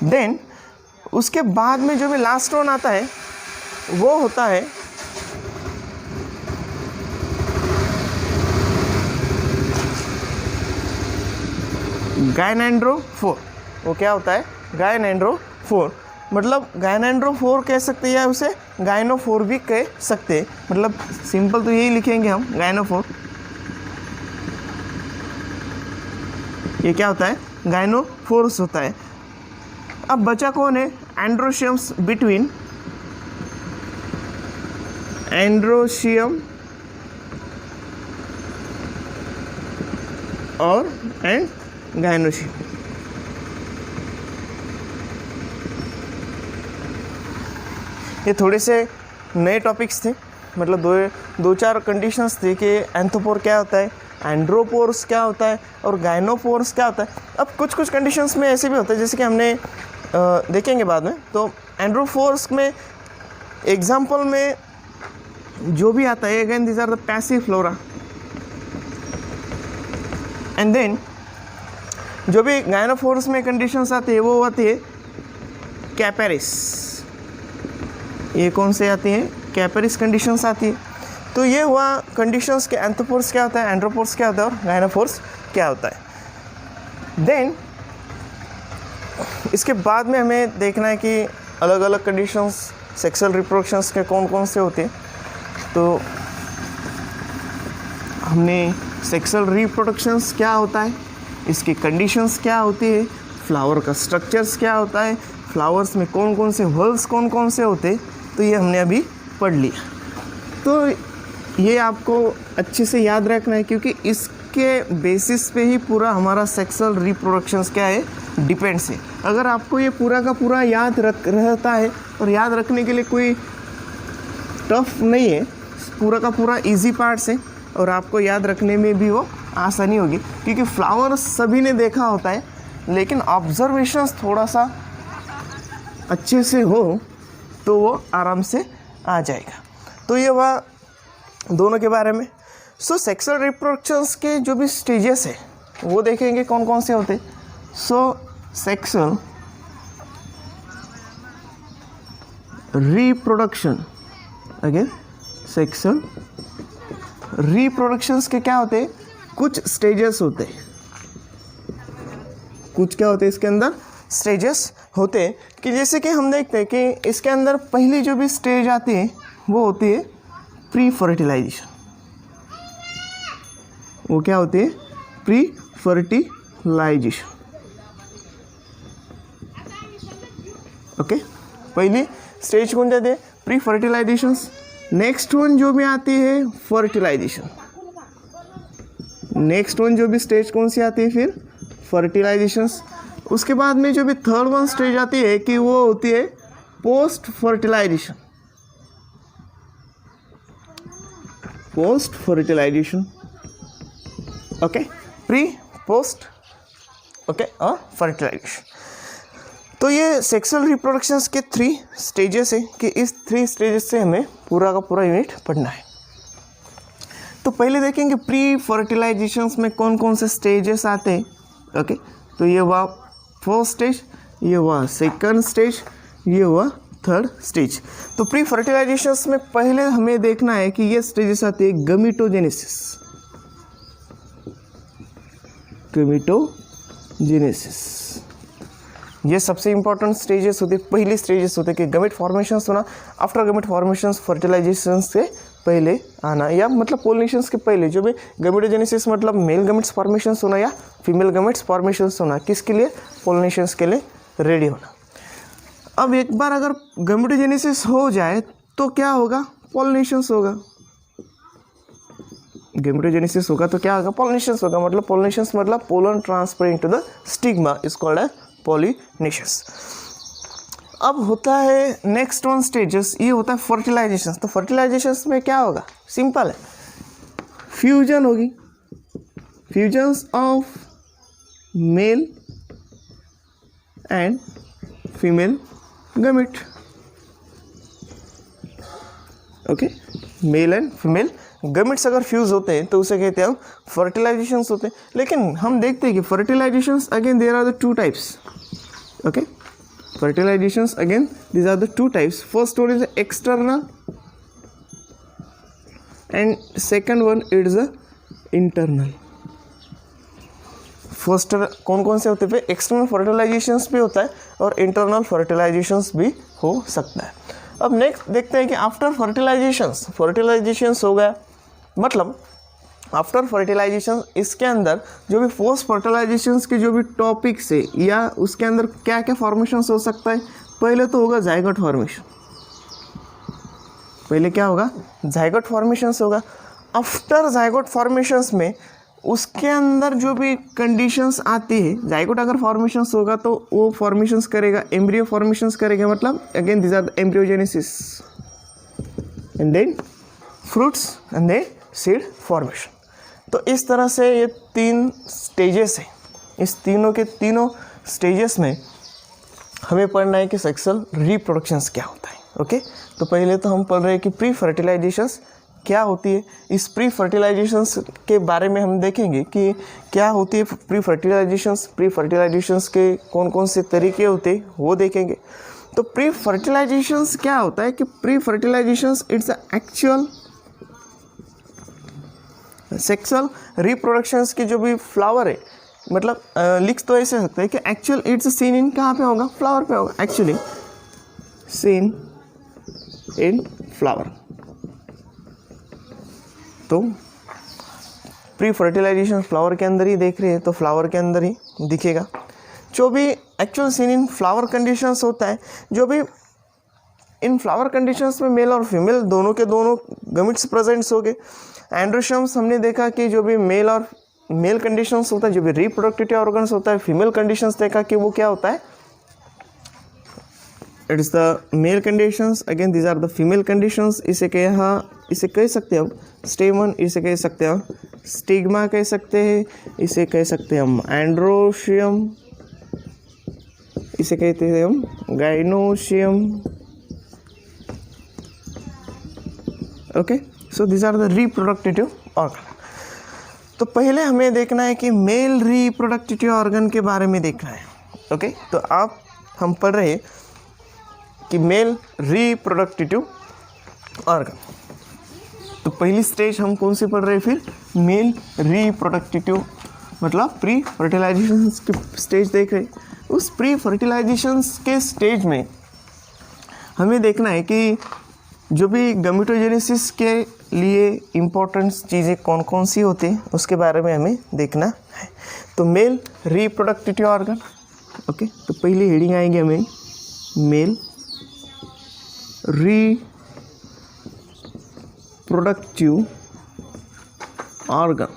देन उसके बाद में जो भी लास्ट वन आता है वो होता है गायनेंड्रोफोर। वो क्या होता है, गायनेंड्रोफोर। मतलब गायनेंड्रोफोर कह सकते हैं या उसे गायनोफोर भी कह सकते हैं। मतलब सिंपल तो यही लिखेंगे हम, गायनोफोर। ये क्या होता है, गायनोफोर्स होता है। अब बचा कौन है, एंड्रोशियम्स, बिटवीन एंड्रोशियम और गायनोशियम। ये थोड़े से नए टॉपिक्स थे, मतलब दो चार कंडीशंस थी कि एंथोपोर क्या होता है, एंड्रोपोर्स क्या होता है और गायनोपोर्स क्या होता है। अब कुछ कुछ कंडीशंस में ऐसे भी होता है जैसे कि हमने देखेंगे बाद में। तो एंड्रोपोर्स में एग्जाम्पल में जो भी आता है, again these are the passive flora. And then जो भी गायनोफोर्स में कंडीशंस आती है वो आती है कैपेरिस। ये कौन से आती है, कैपेरिस कंडीशंस आती है। तो ये हुआ कंडीशंस के एंथोपोर्स क्या होता है, एंड्रोपोर्स क्या होता है और गायनोफोर्स क्या होता है। देन इसके बाद में हमें देखना है कि अलग अलग कंडीशंस सेक्सुअल रिप्रोडक्शंस के कौन कौन से होते हैं। तो हमने सेक्सुअल रिप्रोडक्शंस क्या होता है, इसकी कंडीशंस क्या होती है, फ्लावर का स्ट्रक्चर्स क्या होता है, फ्लावर्स में कौन कौन से व्हर्ल्स कौन कौन से होते, तो ये हमने अभी पढ़ लिया। तो ये आपको अच्छे से याद रखना है क्योंकि इसके बेसिस पे ही पूरा हमारा सेक्सुअल रिप्रोडक्शंस क्या है, डिपेंड्स है। अगर आपको ये पूरा का पूरा याद रहता है और याद रखने के लिए कोई टफ नहीं है, पूरा का पूरा इजी पार्ट्स है और आपको याद रखने में भी वो आसानी होगी क्योंकि फ्लावर्स सभी ने देखा होता है, लेकिन ऑब्जर्वेशंस थोड़ा सा अच्छे से हो तो वो आराम से आ जाएगा। तो ये हुआ दोनों के बारे में। सो सेक्सुअल रिप्रोडक्शंस के जो भी स्टेजेस है वो देखेंगे कौन कौन से होते। सो sexual reproduction, again sexual reproductions के क्या होते हैं, कुछ स्टेजेस होते हैं। कुछ क्या होते हैं इसके अंदर, स्टेजेस होते हैं कि जैसे कि हम देखते हैं कि इसके अंदर पहली जो भी स्टेज आती है वो होती है प्री फर्टिलाइजेशन। वो क्या होती है, प्री फर्टिलाइजेशन। ओके, पहली स्टेज कौन जाती है? Pre fertilisation. नेक्स्ट वन जो भी आती है फर्टिलाइजेशन। नेक्स्ट वन जो भी स्टेज कौन सी आती है फिर? फर्टिलाइजेशंस। उसके बाद में जो भी थर्ड वन स्टेज आती है कि वो होती है post fertilization. Post fertilization, okay, pre, post, okay, और फर्टिलाइजेशन। तो ये सेक्सुअल रिप्रोडक्शंस के 3 स्टेजेस है कि इस 3 स्टेजेस से हमें पूरा का पूरा यूनिट पढ़ना है। तो पहले देखेंगे प्री फर्टिलाइजेशंस में कौन कौन से स्टेजेस आते हैं, ओके। तो ये हुआ फर्स्ट स्टेज, ये हुआ सेकंड स्टेज, ये हुआ थर्ड स्टेज। तो प्री फर्टिलाइजेशंस में पहले हमें देखना है कि ये स्टेजेस आते हैं गमीटोजेनेसिस। गमीटोजेनेसिस ये सबसे इंपॉर्टेंट स्टेजेस होते, पहली स्टेजेस होते कि गमीट फॉर्मेशन होना, आफ्टर गमीट फॉर्मेशन फर्टिलाइजेशन से पहले आना, या मतलब पोलिनेशन के पहले। जो भी गमीटोजेनेसिस मतलब मेल गमीट्स फॉर्मेशन होना या फीमेल गमीट्स फॉर्मेशन होना, किसके लिए? पोलिनेशन के लिए रेडी होना। अब एक बार अगर गमीटोजेनेसिस हो जाए तो क्या होगा? पोलिनेशन होगा। गमीटोजेनेसिस होगा तो क्या होगा? पोलिनेशन होगा। मतलब पोलिनेशन मतलब pollen transfer into the stigma is called as pollination. अब होता है नेक्स्ट वन स्टेजेस, ये होता है फर्टिलाइजेशन। तो फर्टिलाइजेशन में क्या होगा? सिंपल है, फ्यूजन होगी, fusions of male and female gamete, okay. Male and female gametes अगर फ्यूज होते हैं तो उसे कहते हैं हम फर्टिलाइजेशन होते हैं। लेकिन हम देखते हैं कि fertilization again there are the 2 types, okay. Fertilizations again, these are the 2 types. First one is the external and second one is the internal. First कौन कौन से होते हैं? एक्सटर्नल फर्टिलाइजेशंस भी होता है और इंटरनल फर्टिलाइजेशंस भी हो सकता है। अब नेक्स्ट देखते हैं कि आफ्टर फर्टिलाइजेशंस हो गया, मतलब आफ्टर फर्टिलाइजेशन इसके अंदर जो भी पोस्ट फर्टिलाइजेशन के जो भी टॉपिक्स है या उसके अंदर क्या क्या फॉर्मेशन हो सकता है? पहले तो होगा जाइगोट फॉर्मेशन। पहले क्या होगा? जाइगोट फॉर्मेशन होगा। आफ्टर जाइगोट फॉर्मेशंस में उसके अंदर जो भी कंडीशंस आती है, जाइगोट अगर फॉर्मेशंस होगा तो वो फॉर्मेशंस करेगा, एम्ब्रियो फॉर्मेशंस करेगा, मतलब again this are the embryogenesis and then fruits and then seed formation. तो इस तरह से ये 3 स्टेजेस हैं। इस तीनों के तीनों स्टेजेस में हमें पढ़ना है कि सेक्सुअल रिप्रोडक्शंस क्या होता है, ओके। तो पहले तो हम पढ़ रहे हैं कि प्री फर्टिलाइजेशंस क्या होती है। इस प्री फर्टिलाइजेशंस के बारे में हम देखेंगे कि क्या होती है प्री फर्टिलाइजेशंस के कौन कौन से तरीके होते हैं वो देखेंगे। तो प्री फर्टिलाइजेशंस क्या होता है कि pre fertilizations it's actual sexual reproductions की जो भी फ्लावर है, मतलब लिख तो ऐसे सकते हैं कि एक्चुअल इट्स सीन इन, कहाँ पे होगा? फ्लावर पे होगा। Actually seen in flower. तो प्री फर्टिलाइजेशन फ्लावर के अंदर ही देख रहे हैं तो फ्लावर के अंदर ही दिखेगा। जो भी actual seen in flower conditions होता है, जो भी इन फ्लावर कंडीशंस में मेल और फीमेल दोनों के दोनों गमीट्स प्रेजेंट्स हो गए। एंड्रोशम्स हमने देखा कि जो भी मेल कंडीशंस होता है, जो भी रिप्रोडक्टिव ऑर्गन्स होता है, फीमेल कंडीशंस देखा कि वो क्या होता है? It's the male conditions, again these are the female conditions. इसे कह सकते हैं हम स्टेमन, इसे कह सकते हैं हम स्टिग्मा कह सकते हैं, इसे कह सकते हैं हम एंड्रोशियम, इसे कहते हैं हम gynoecium, okay. So this are the reproductive organ. तो पहले हमें देखना है कि मेल रिप्रोडक्टिव ऑर्गन के बारे में देखना है, ओके। तो हम पढ़ रहे हैं कि मेल रिप्रोडक्टिव ऑर्गन। तो पहली स्टेज हम कौन सी पढ़ रहे हैं फिर? मेल रिप्रोडक्टिव, मतलब प्री फर्टिलाइजेशन की स्टेज देख रहे हैं। उस प्री फर्टिलाइजेशन के स्टेज में हमें देखना है कि जो भी गमीटोजेनेसिस के लिए इम्पोर्टेंट चीज़ें कौन कौन सी होती हैं उसके बारे में हमें देखना है। तो मेल रिप्रोडक्टिव ऑर्गन, ओके। तो पहली हेडिंग आएगी हमें mail reproductive organ.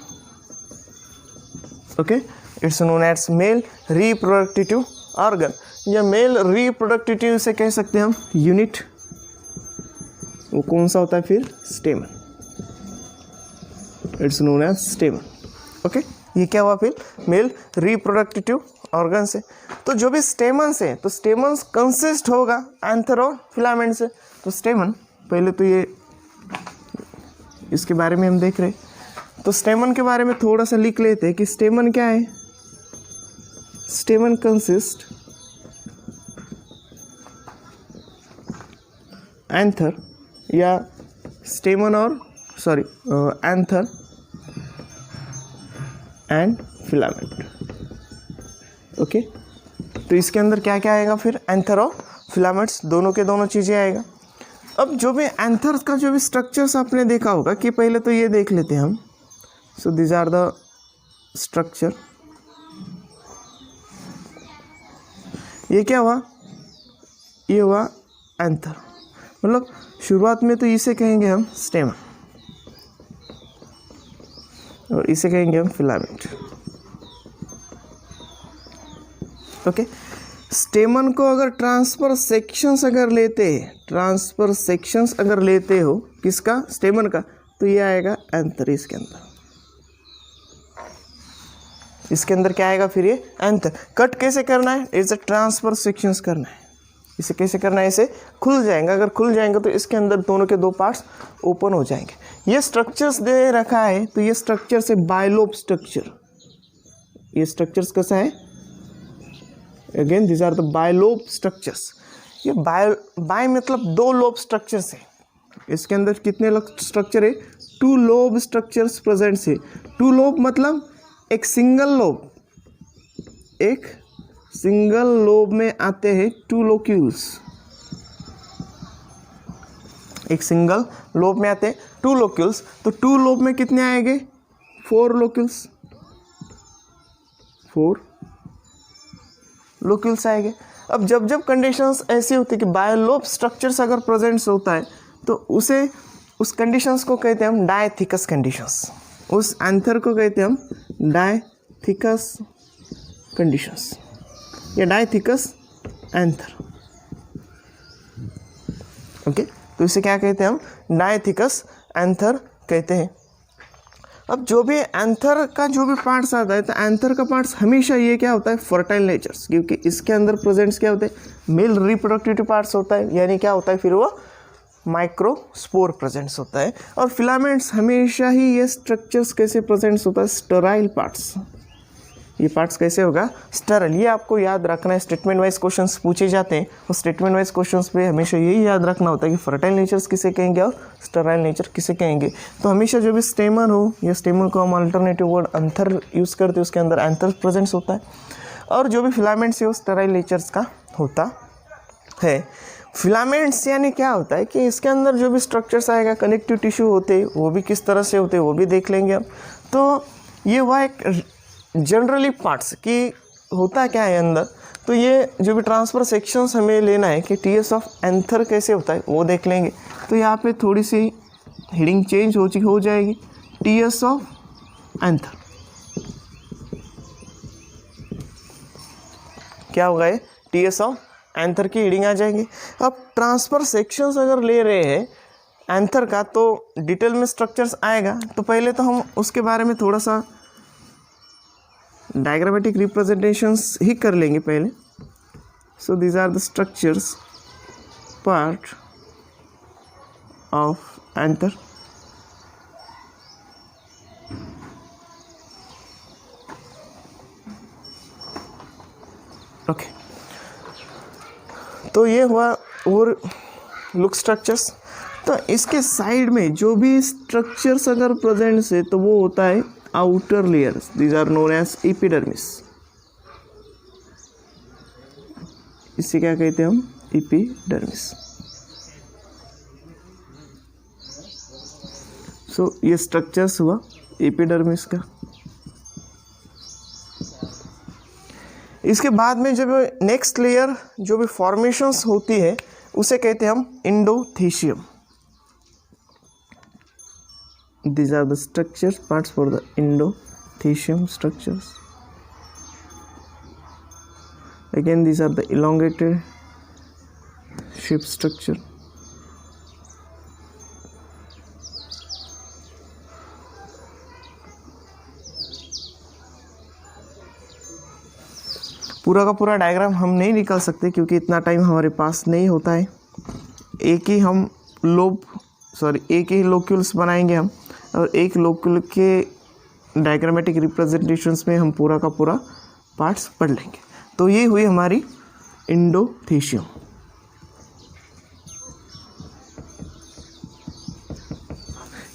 Okay, it's known as male reproductive organ या मेल रिप्रोडक्टिव से कह सकते हैं हम यूनिट। वो कौन सा होता है फिर? Stamen. It's known as stamen. Okay, ये क्या हुआ फिर? मेल रिप्रोडक्टिव ऑर्गन से। तो जो भी स्टेमन से, तो स्टेमन कंसिस्ट होगा एंथर और फिलामेंट से। तो स्टेमन, पहले तो ये इसके बारे में हम देख रहे, तो स्टेमन के बारे में थोड़ा सा लिख लेते हैं कि स्टेमन क्या है। स्टेमन कंसिस्ट एंथर या स्टेमन और एंथर एंड फिलामेंट। ओके, तो इसके अंदर क्या क्या आएगा फिर? एंथर और फिलामेंट्स दोनों के दोनों चीज़ें आएगा। अब जो भी एंथर का जो भी स्ट्रक्चर्स आपने देखा होगा कि पहले तो ये देख लेते हैं हम। So this are the structure. ये क्या हुआ? ये हुआ एंथर, मतलब शुरुआत में तो इसे कहेंगे हम स्टेमन और इसे कहेंगे हम फिलामेंट। ओके, स्टेमन को अगर ट्रांसफर सेक्शंस अगर लेते हो किसका? स्टेमन का, तो ये आएगा एंथर। इसके अंदर क्या आएगा फिर? ये एंथर। कट कैसे करना है? इसे ट्रांसफर सेक्शंस करना है। इसे कैसे करना है? इसे खुल जाएगा। अगर खुल जाएंगे तो इसके अंदर दोनों के दो पार्ट्स ओपन हो जाएंगे। ये स्ट्रक्चर्स दे रखा है, तो ये स्ट्रक्चर्स है बायलोब स्ट्रक्चर। ये स्ट्रक्चर्स कैसा है? Again this are the bilobe structures. ये बाय मतलब दो लोब स्ट्रक्चर्स है। इसके अंदर कितने स्ट्रक्चर है? 2 लोब स्ट्रक्चर्स प्रेजेंट है। 2 लोब मतलब एक सिंगल लोब में आते हैं 2 लोक्यूल्स। एक सिंगल लोब में आते हैं 2 लोक्यूल्स। तो 2 लोब में कितने आएंगे? 4 लोक्यूल्स। 4 लोक्यूल्स आएंगे। अब जब कंडीशंस ऐसी होती है कि बायलोब स्ट्रक्चर्स अगर प्रेजेंट होता है तो उस कंडीशंस को कहते हैं हम डायथिकस कंडीशंस। उस एंथर को कहते हैं हम डायथिकस कंडीशंस या डायथिकस एंथर। ओके, तो इसे क्या कहते हैं हम? डायथिकस एंथर कहते हैं। अब जो भी एंथर का जो भी पार्ट्स आता है, तो एंथर का पार्ट्स हमेशा ये क्या होता है? फर्टाइल नेचर्स, क्योंकि इसके अंदर प्रेजेंट्स क्या होते हैं? मेल रिप्रोडक्टिव पार्ट्स होता है, यानी क्या होता है फिर? वो माइक्रोस्पोर प्रेजेंट्स होता है। और फिलामेंट्स हमेशा ही ये स्ट्रक्चर्स कैसे प्रेजेंट्स होता है? Sterile parts. ये पार्ट्स कैसे होगा? स्टेराइल। ये आपको याद रखना है। स्टेटमेंट वाइज क्वेश्चंस पूछे जाते हैं, और स्टेटमेंट वाइज क्वेश्चंस पे हमेशा यही याद रखना होता है कि फर्टाइल नेचर्स किसे कहेंगे और स्टेराइल नेचर किसे कहेंगे। तो हमेशा जो भी स्टेमन हो, या स्टेमन को हम अल्टरनेटिव वर्ड एंथर यूज़ करते हैं, उसके अंदर एंथर प्रेजेंट्स होता है। और जो भी फिलामेंट्स है वो स्टेराइल नेचर्स का होता है। फिलामेंट्स यानी क्या होता है कि इसके अंदर जो भी स्ट्रक्चर्स आएगा, कनेक्टिव टिश्यू होते हैं, वो भी किस तरह से होते हैं वो भी देख लेंगे हम। तो ये हुआ एक जनरली पार्ट्स की होता क्या है अंदर। तो ये जो भी ट्रांसफर सेक्शंस हमें लेना है कि टीएस ऑफ एंथर कैसे होता है वो देख लेंगे। तो यहाँ पे थोड़ी सी हेडिंग चेंज हो जाएगी। टीएस ऑफ एंथर क्या होगा? ये टीएस ऑफ एंथर की हेडिंग आ जाएंगी। अब ट्रांसफर सेक्शंस अगर ले रहे हैं एंथर का, तो डिटेल में स्ट्रक्चर्स आएगा। तो पहले तो हम उसके बारे में थोड़ा सा डायग्रामेटिक रिप्रेजेंटेशंस ही कर लेंगे पहले। So these are the structures part of anther. Okay, तो ये हुआ और लुक स्ट्रक्चर्स। तो इसके साइड में जो भी स्ट्रक्चर्स अगर प्रेजेंट है तो वो होता है outer layers. These are known as epidermis. इसे क्या कहते हैं हम? एपिडर्मिस। सो ये स्ट्रक्चर्स हुआ एपिडर्मिस का। इसके बाद में जब नेक्स्ट लेयर जो भी फॉर्मेशंस होती है उसे कहते हैं हम इंडोथीशियम। These are the structures parts for the endothecium structures. Again, these are the elongated shape structure. पूरा का पूरा डायग्राम हम नहीं निकाल सकते क्योंकि इतना टाइम हमारे पास नहीं होता है। एक ही लोक्यूल्स बनाएंगे हम, और एक लोक्यूल के डायग्रामेटिक रिप्रेजेंटेशंस में हम पूरा का पूरा पार्ट्स पढ़ लेंगे। तो ये हुई हमारी इंडोथीशियम।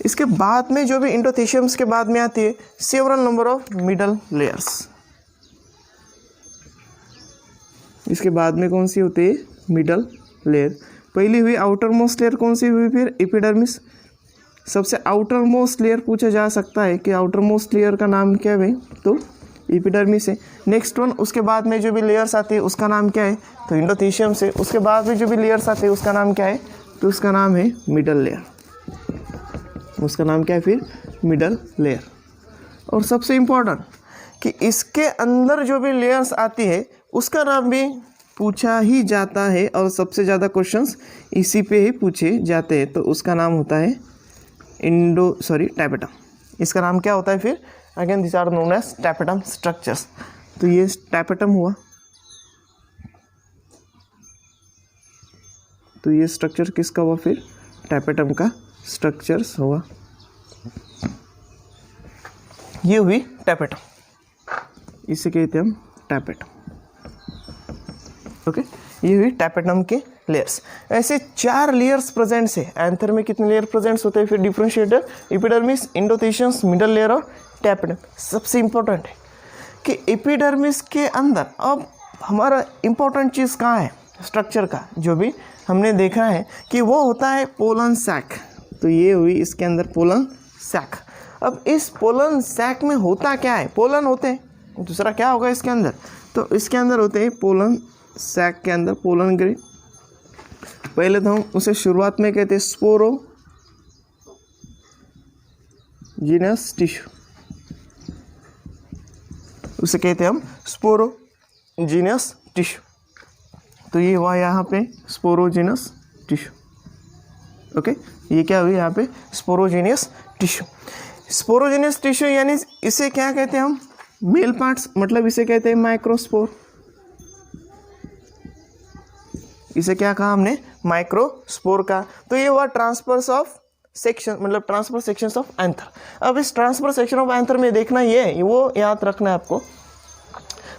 इसके बाद में जो भी इंडोथीशियम्स के बाद में आती है several number of middle layers. इसके बाद में कौन सी होती है? Middle layer. पहली हुई आउटर मोस्ट लेयर, कौन सी हुई फिर? एपिडर्मिस। सबसे आउटर मोस्ट लेयर पूछा जा सकता है कि आउटर मोस्ट लेयर का नाम क्या है भाई? तो एपिडर्मिस है। नेक्स्ट वन, उसके बाद में जो भी लेयर्स आती है उसका नाम क्या है? तो इंडोथीशियम से। उसके बाद में जो भी लेयर्स आती है उसका नाम क्या है? तो उसका नाम है मिडल लेयर। उसका नाम क्या है फिर? Middle layer. और सबसे इम्पोर्टेंट कि इसके अंदर जो भी लेयर्स आती है उसका नाम भी पूछा ही जाता है, और सबसे ज़्यादा क्वेश्चंस इसी पे ही पूछे जाते हैं। तो उसका नाम होता है टैपेटम। इसका नाम क्या होता है फिर? Again this are known as tapetum structures. तो ये टैपेटम हुआ। तो ये स्ट्रक्चर किसका हुआ फिर? टैपेटम का स्ट्रक्चर्स हुआ। ये हुई टैपेटम, इसे कहते हैं हम टैपेटम। ओके, ये हुई टैपेटम के लेयर्स। ऐसे 4 लेयर्स प्रेजेंट्स है। एंथर में कितने लेयर प्रेजेंट्स होते हैं फिर? डिफरेंशिएटर, एपिडर्मिस, इंडोथीशियम्स, मिडल लेयर और टैपेटम। सबसे इंपॉर्टेंट है कि एपिडर्मिस के अंदर अब हमारा इंपॉर्टेंट चीज़ कहाँ है? स्ट्रक्चर का जो भी हमने देखा है कि वो होता है पोलन सैक। तो ये हुई इसके अंदर पोलन सैक। अब इस पोलन सैक में होता क्या है? पोलन होते हैं, दूसरा क्या होगा इसके अंदर? तो इसके अंदर होते हैं पोलन सैक के अंदर पोलन ग्रेन। पहले तो हम उसे शुरुआत में कहते हैं स्पोरोजीनियस टिश्यू। उसे कहते हैं हम स्पोरोजीनियस टिश्यू। तो ये हुआ यहाँ पे स्पोरोजीनियस टिश्यू। ओके, ये क्या हुई यहाँ पे? Sporogenous tissue. स्पोरोजीनियस टिश्यू यानी इसे क्या कहते हैं हम? मेल पार्ट्स, मतलब इसे कहते हैं माइक्रोस्पोर। इसे क्या कहा हमने? माइक्रोस्पोर का। तो ये हुआ ट्रांसफर्स ऑफ सेक्शन, मतलब ट्रांसफर सेक्शंस ऑफ एंथर। अब इस ट्रांसफर सेक्शन ऑफ एंथर में देखना ये वो याद रखना है आपको।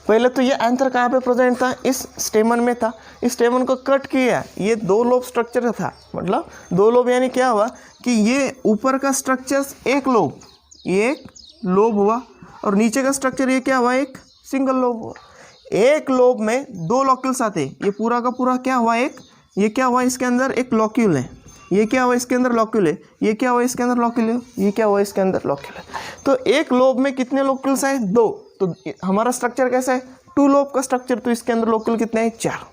पहले तो ये एंथर कहाँ पे प्रेजेंट था? इस स्टेमन में था। इस स्टेमन को कट किया, ये 2 लोब स्ट्रक्चर था। मतलब 2 लोब यानी क्या हुआ कि ये ऊपर का स्ट्रक्चर एक लोब, ये एक लोब हुआ, और नीचे का स्ट्रक्चर ये क्या हुआ? एक सिंगल लोब हुआ। एक लोब में 2 लॉक्यूल्स आते हैं। ये पूरा का पूरा क्या हुआ? ये क्या हुआ? इसके अंदर एक लॉक्यूल है। ये क्या हुआ? इसके अंदर लॉक्यूल है। ये क्या हुआ? इसके अंदर लॉक्यूल है। ये क्या हुआ? इसके अंदर लॉक्यूल है। तो एक लोब में कितने लॉक्यूल्स हैं? 2। तो हमारा स्ट्रक्चर कैसा है? 2 लोब का स्ट्रक्चर। तो इसके अंदर लॉक्यूल कितने हैं? 4।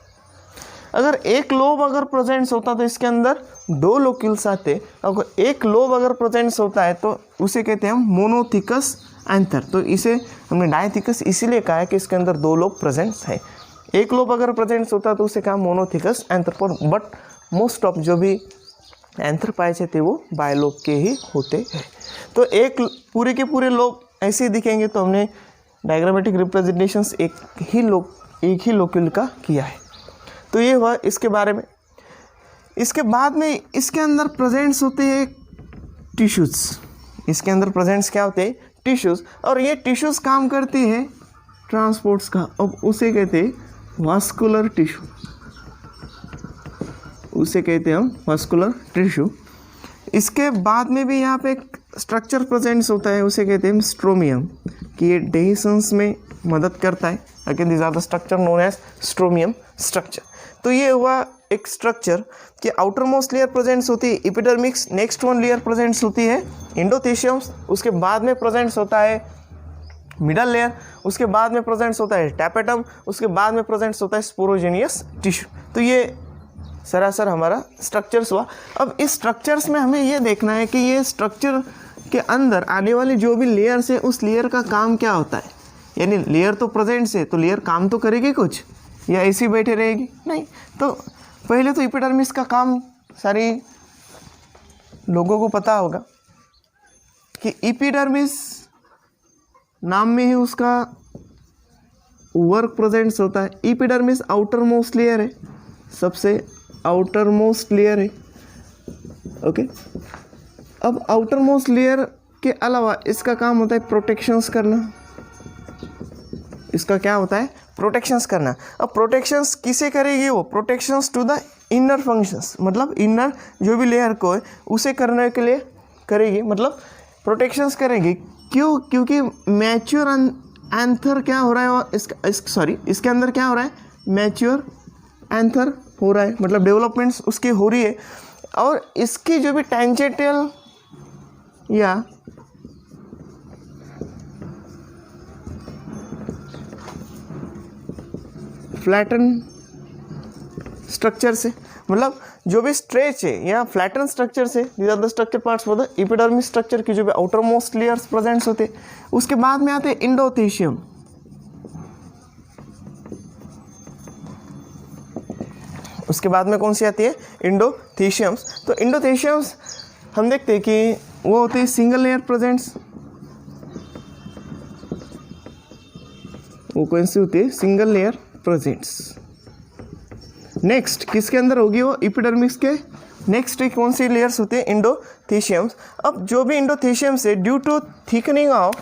अगर एक लोब अगर प्रेजेंट्स होता तो इसके अंदर 2 लॉक्यूल्स आते। अगर एक लोब अगर प्रेजेंट्स होता है तो उसे कहते हैं हम मोनोथिकस एंथर। तो इसे हमने डायथिकस इसीलिए कहा है कि इसके अंदर 2 लोब प्रेजेंट्स है। एक लोब अगर प्रेजेंट्स होता तो उसे कहा मोनोथिकस एंथर। पर बट मोस्ट ऑफ जो भी एंथर पाए जाते वो बायलोब के ही होते हैं। तो एक पूरे के पूरे लोब ऐसे दिखेंगे। तो हमने डायग्रामेटिक रिप्रेजेंटेशंस एक ही लोक्यूल का किया है। तो ये हुआ इसके बारे में। इसके बाद में इसके अंदर प्रेजेंट्स होते हैं टिश्यूज़। इसके अंदर प्रेजेंट्स क्या होते हैं? टिश्यूज़। और ये टिश्यूज़ काम करती है ट्रांसपोर्ट्स का। अब उसे कहते हैं वास्कुलर टिश्यू। उसे कहते हैं हम वास्कुलर टिश्यू। इसके बाद में भी यहाँ पे एक स्ट्रक्चर प्रेजेंट्स होता है, उसे कहते हैं स्ट्रोमियम, कि ये डेहिसंस में मदद करता है। Again this are the structure known as stromium structure. तो ये हुआ एक स्ट्रक्चर कि आउटर मोस्ट लेयर प्रेजेंट्स होती है एपिडर्मिक्स। नेक्स्ट वन लेयर प्रेजेंट्स होती है इंडोथीशियम्स। उसके बाद में प्रेजेंट्स होता है मिडल लेयर। उसके बाद में प्रेजेंट्स होता है टैपेटम। उसके बाद में प्रेजेंट्स होता है स्पोरोजीनियस टिश्यू। तो ये सरासर हमारा स्ट्रक्चर्स हुआ। अब इस स्ट्रक्चर्स में हमें ये देखना है कि ये स्ट्रक्चर के अंदर आने वाली जो भी लेयर्स है उस लेयर का काम क्या होता है। यानी लेयर तो प्रेजेंट है तो लेयर काम तो करेगी कुछ या ऐसी बैठे रहेगी नहीं। तो पहले तो एपिडर्मिस का काम सारे लोगों को पता होगा कि एपिडर्मिस नाम में ही उसका वर्क प्रेजेंट्स होता है। एपिडर्मिस आउटर मोस्ट लेयर है, सबसे आउटर मोस्ट लेयर है। ओके, अब आउटर मोस्ट लेयर के अलावा इसका काम होता है प्रोटेक्शंस करना। इसका क्या होता है? प्रोटेक्शंस करना। अब प्रोटेक्शंस किसे करेगी? वो protections to the inner functions, मतलब इनर जो भी लेयर को है उसे करने के लिए करेगी, मतलब प्रोटेक्शंस करेगी। क्यों? क्योंकि मैच्योर एंथर क्या हो रहा है, इसके अंदर क्या हो रहा है? मैच्योर एंथर हो रहा है, मतलब डेवलपमेंट्स उसकी हो रही है। और इसकी जो भी टेंजेंटियल या फ्लैटन स्ट्रक्चर से, मतलब जो भी स्ट्रेच है या फ्लैटन स्ट्रक्चर से, these are the structure parts for the epidermis structure की जो भी आउटर मोस्ट लेयर्स प्रेजेंट्स होते। उसके बाद में आते हैं इंडोथेशियम। उसके बाद में कौन सी आती है? इंडोथेशियम्स। तो इंडोथेशियम्स हम देखते हैं कि वो होते हैं सिंगल लेयर प्रेजेंट्स। वो कौन सी होती है? Single layer presents. नेक्स्ट किसके अंदर होगी? वो एपिडर्मिस के नेक्स्ट कौन सी लेयर्स होते हैं? इंडोथेशियम्स। अब जो भी इंडोथेशियम्स है, ड्यू टू थिकनिंग ऑफ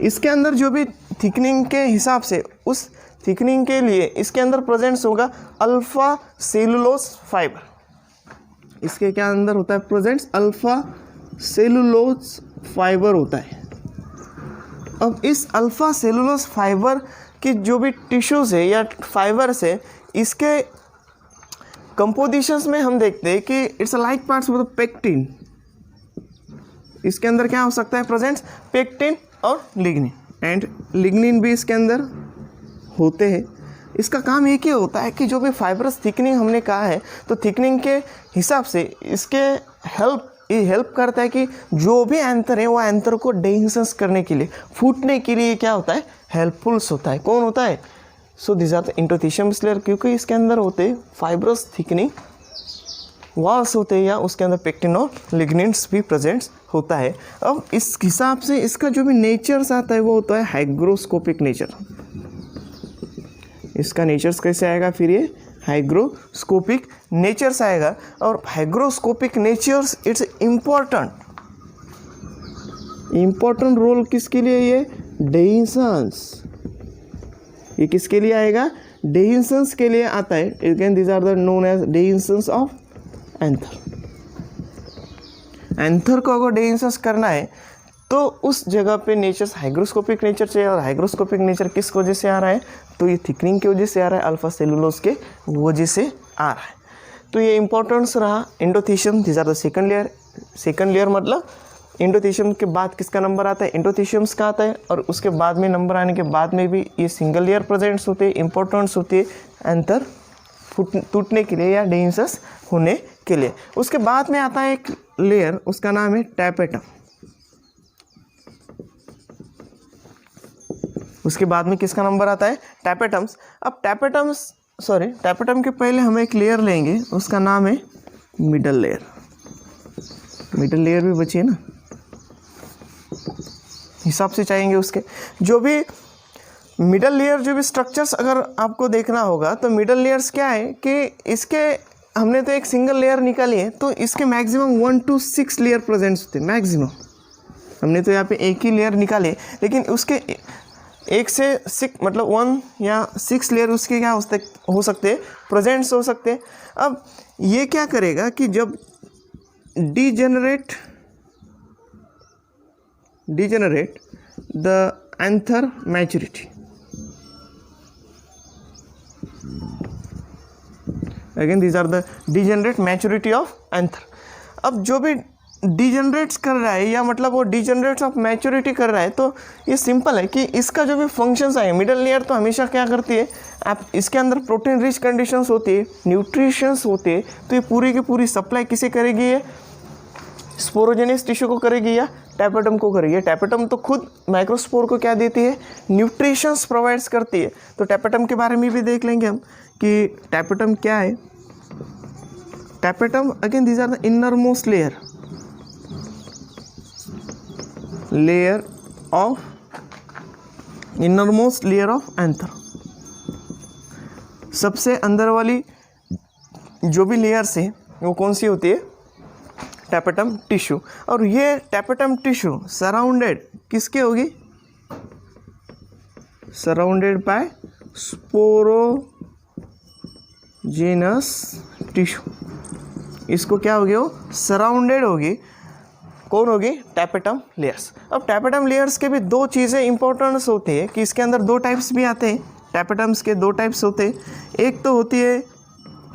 इसके अंदर जो भी थिकनिंग के हिसाब से, उस थिकनिंग के लिए इसके अंदर प्रेजेंट्स होगा अल्फा सेलुलोज फाइबर। इसके क्या अंदर होता है? प्रेजेंट्स अल्फा सेलुलोज फाइबर होता है। अब इस अल्फा सेलुलोज फाइबर की जो भी टिश्यूज है या फाइबर्स है, इसके कंपोजिशंस में हम देखते हैं कि it's like parts with pectin. इसके अंदर क्या हो सकता है? प्रेजेंट्स पेक्टिन और लिग्निन, एंड लिग्निन भी इसके अंदर होते हैं। इसका काम एक ही होता है कि जो भी फाइबरस थिकनिंग हमने कहा है, तो थिकनिंग के हिसाब से इसके हेल्प करता है कि जो भी एंथर है वो एंथर को डेंसेंस करने के लिए, फूटने के लिए क्या होता है? हेल्पफुल्स होता है। कौन होता है? So this are the endotheciums layer, क्योंकि इसके अंदर होते फाइबरस थिकनिंग वॉल्स होते हैं या उसके अंदर पेक्टिन और लिग्निन्स भी प्रेजेंट्स होता है। अब इस हिसाब से इसका जो भी नेचर्स आता है वो होता है हाइग्रोस्कोपिक नेचर। इसका नेचर्स कैसे आएगा? फिर ये हाइग्रोस्कोपिक नेचर्स आएगा। और hygroscopic natures it's important role किसके लिए? ये डेहिंसन्स। ये किसके लिए आएगा? डेहिंसन्स के लिए आता है। Again these are the known as dehiscence of anther. Anther को अगर डेंसेंस करना है तो उस जगह पे नेचर्स हाइग्रोस्कोपिक नेचर चाहिए। और हाइग्रोस्कोपिक नेचर किस वजह से आ रहा है? तो ये थिकनिंग की वजह से आ रहा है, अल्फा सेलुलोज के वजह से आ रहा है। तो ये इंपॉर्टेंस रहा endothecium. This are the second layer मतलब इंडोथेशियम के बाद किसका नंबर आता है? इंडोथेशियम्स का आता है। और उसके बाद में नंबर आने के बाद में भी ये सिंगल लेयर प्रेजेंट्स होते हैं, इंपॉर्टेंट्स होती है एंथर टूटने के लिए या डेंसेस होने के लिए। उसके बाद में आता है एक लेयर, उसका नाम है टैपेटम। उसके बाद में किसका नंबर आता है? टैपेटम्स। अब टैपेटम के पहले हम एक लेयर लेंगे, उसका नाम है मिडल लेयर। मिडल लेयर भी बची है ना, हिसाब से चाहेंगे उसके जो भी मिडल लेयर जो भी स्ट्रक्चर्स अगर आपको देखना होगा तो मिडल लेयर्स क्या है कि इसके हमने तो एक सिंगल लेयर निकाली है तो इसके मैक्सिमम 1 to 6 लेयर प्रेजेंट्स होते हैं। मैक्सिमम हमने तो यहाँ पे एक ही लेयर निकाले, लेकिन उसके 1 से 6 मतलब 1 या 6 लेयर उसके क्या हो सकते हैं? प्रेजेंट्स हो सकते हैं। अब ये क्या करेगा कि जब degenerate the anther maturity, again these are the degenerate maturity of anther। अब जो भी डिजनरेट्स कर रहा है या मतलब वो डिजनरेट्स ऑफ मैच्योरिटी कर रहा है, तो ये सिंपल है कि इसका जो भी फंक्शंस आए, मिडल लेयर तो हमेशा क्या करती है, आप इसके अंदर प्रोटीन रिच कंडीशंस होती है, न्यूट्रिशंस होते हैं, तो ये पूरी की पूरी सप्लाई किसे करेगी, ये स्पोरोजेनियस टिश्यू को करेगी या टैपेटम को करेगी। टैपेटम तो खुद माइक्रोस्पोर को क्या देती है, न्यूट्रिशंस प्रोवाइड्स करती है। तो टैपेटम के बारे में भी देख लेंगे हम कि टैपेटम क्या है। Tapetum again these are the innermost layer of innermost layer of anther, सबसे अंदर वाली जो भी लेयर्स है वो कौन सी होती है, टैपेटम टिश्यू। और ये टैपेटम टिश्यू सराउंडेड किसके होगी, सराउंडेड बाय स्पोरोजेनस टिश्यू। इसको क्या होगी, वो सराउंडेड होगी, कौन होगी, टैपेटम लेयर्स। अब टैपेटम लेयर्स के भी दो चीज़ें इंपॉर्टेंस होती है कि इसके अंदर दो टाइप्स भी आते हैं, टैपेटम्स के दो टाइप्स होते हैं। एक तो होती है,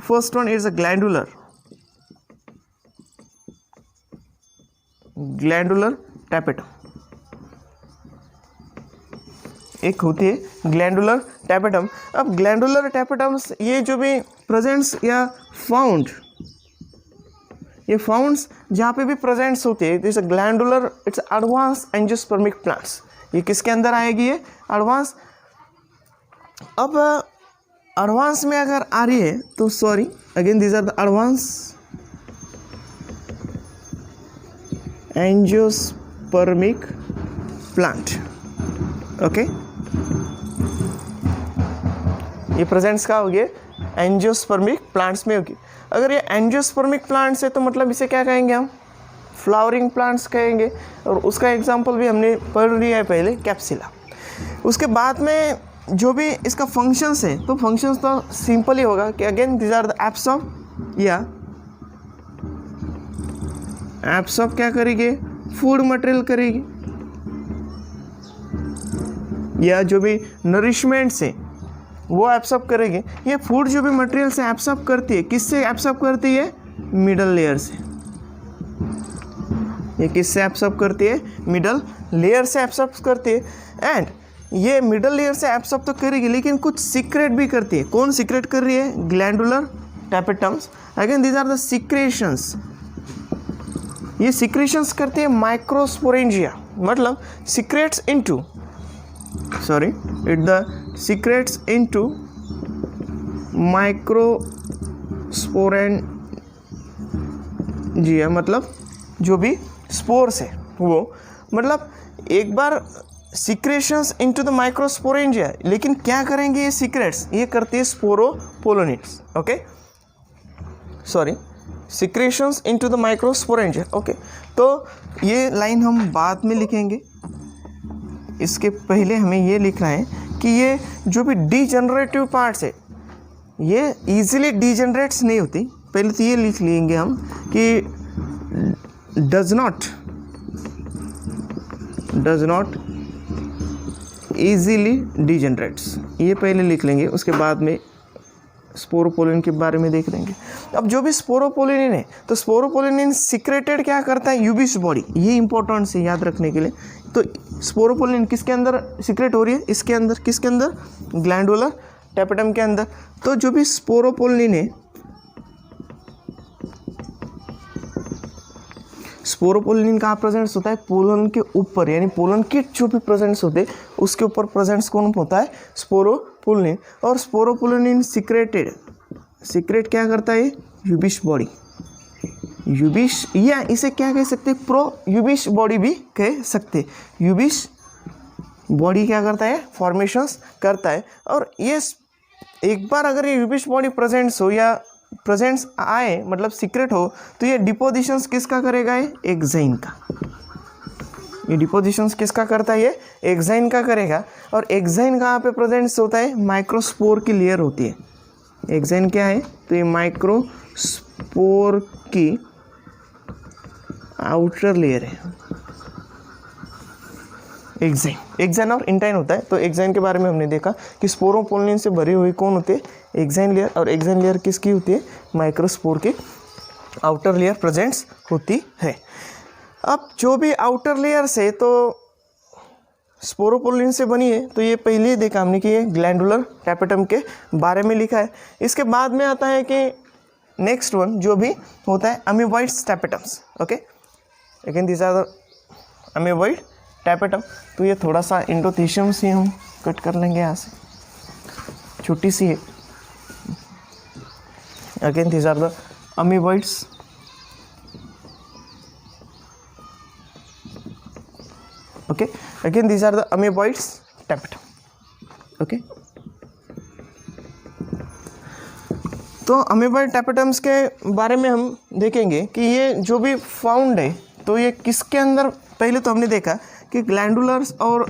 first one is a glandular tapetum, एक होती है ग्लैंडुलर टैपेटम। अब ग्लैंडुलर टैपेटम्स ये जो भी प्रेजेंट्स या फाउंड, ये फाउंड्स जहाँ पे भी प्रेजेंट्स होते हैं, जैसे glandular it's advance angiospermic plants, ये किसके अंदर आएगी, ये एडवांस। अब एडवांस में अगर आ रही है तो sorry again these are the advance angiospermic plant, okay. ये प्रेजेंट्स का हो गया एंजियोस्पर्मिक प्लांट्स में होगी। अगर ये एंजियोस्पर्मिक प्लांट्स है तो मतलब इसे क्या कहेंगे हम, फ्लावरिंग प्लांट्स कहेंगे। और उसका एग्जांपल भी हमने पढ़ लिया है पहले, कैप्सिला। उसके बाद में जो भी इसका फंक्शंस है, तो फंक्शंस तो सिंपल ही होगा कि again these are the absorb या एब्सॉर्ब क्या करेगी, फूड मटेरियल करेगी, या जो भी नरिशमेंट्स है वो एब्सॉर्ब करेगी। ये फूड जो भी मटेरियल से एब्सॉर्ब करती है, किससे एब्सॉर्ब करती है, मिडल लेयर से। ये किससे एब्सॉर्ब करती है, मिडल लेयर से एब्सॉर्ब करती है। एंड ये मिडल लेयर से एब्सॉर्ब तो करेगी, लेकिन कुछ सीक्रेट भी करती है। कौन सीक्रेट कर रही है, glandular tapetums. Again these are the secretions, ये सीक्रेशंस करती है माइक्रोस्पोरेंजिया, मतलब सीक्रेट्स इनटू माइक्रोस्पोरेंजिया, मतलब जो भी स्पोर्स है वो, मतलब एक बार सीक्रेशंस इनटू द माइक्रोस्पोरेंजिया, लेकिन क्या करेंगे ये सीक्रेट्स, ये करती है sporopollenins, okay, sorry secretions into the microsporangia, okay. तो ये लाइन हम बाद में लिखेंगे, इसके पहले हमें ये लिखना है कि ये जो भी डीजनरेटिव पार्ट्स है ये इजीली डीजनरेट्स नहीं होती। पहले तो ये लिख लेंगे हम कि डज नॉट इजीली डीजनरेट्स, ये पहले लिख लेंगे, उसके बाद में स्पोरोपोलिन के बारे में देख लेंगे। अब जो भी स्पोरोपोलिन है, तो स्पोरोपोलिन सीक्रेटेड क्या करता है, यूबिस बॉडी, ये इंपॉर्टेंट है याद रखने के लिए। तो स्पोरोपोलिन किसके अंदर सीक्रेट हो रही है, इसके अंदर, किसके अंदर, ग्लैंडुलर टैपेटम के अंदर। तो जो भी स्पोरोपोलिन है, स्पोरोपोलिन कहाँ प्रेजेंट्स होता है, पोलन के ऊपर, यानी पोलन किट जो भी प्रेजेंट्स होते हैं उसके ऊपर प्रेजेंट्स कौन होता है, स्पोरोपोलिन। और स्पोरोपोलिन सीक्रेट क्या करता है, यूबिस बॉडी, यूबिस, या इसे क्या कह सकते हैं, प्रो यूबिस बॉडी भी कह सकते। यूबिस बॉडी क्या करता है, फॉर्मेशंस करता है। और ये एक बार अगर ये यूबिस बॉडी प्रेजेंट्स हो या प्रेजेंट्स आए, मतलब सीक्रेट हो, तो ये डिपोजिशंस किसका करेगा, ये एक्साइन का। ये डिपोजिशंस किसका करता है, ये एक्साइन का करेगा। और एक्साइन कहाँ पे प्रेजेंट्स होता है, माइक्रोस्पोर की लेयर होती है। एक्साइन क्या है, तो ये माइक्रोस्पोर की आउटर लेयर है एक्साइन और इंटाइन होता है। तो एक्साइन के बारे में हमने देखा कि स्पोरोपोलिन से भरी हुई कौन होती है, एक्साइन लेयर। और एक्साइन लेयर किसकी होती है, माइक्रोस्पोर की आउटर लेयर प्रेजेंट्स होती है। अब जो भी आउटर लेयर से तो स्पोरोपोलिन से बनी है, तो ये पहले देखा हमने कि ये ग्लैंडुलर टैपेटम के बारे में लिखा है। इसके बाद में आता है कि नेक्स्ट वन जो भी होता है अमीबॉइड्स टैपेटम्स। ओके, लेकिन this are the amoeboid tapetum. तो ये थोड़ा सा इंडोथीशियम से हम कट कर लेंगे, यहाँ से छोटी सी है। Again this are the amoeboids. Okay, again this are the amoeboids tapetum. Okay, तो अमीबॉइड टैपेटम्स के बारे में हम देखेंगे कि ये जो भी फाउंड है तो ये किसके अंदर, पहले तो हमने देखा कि ग्लैंडुलर्स और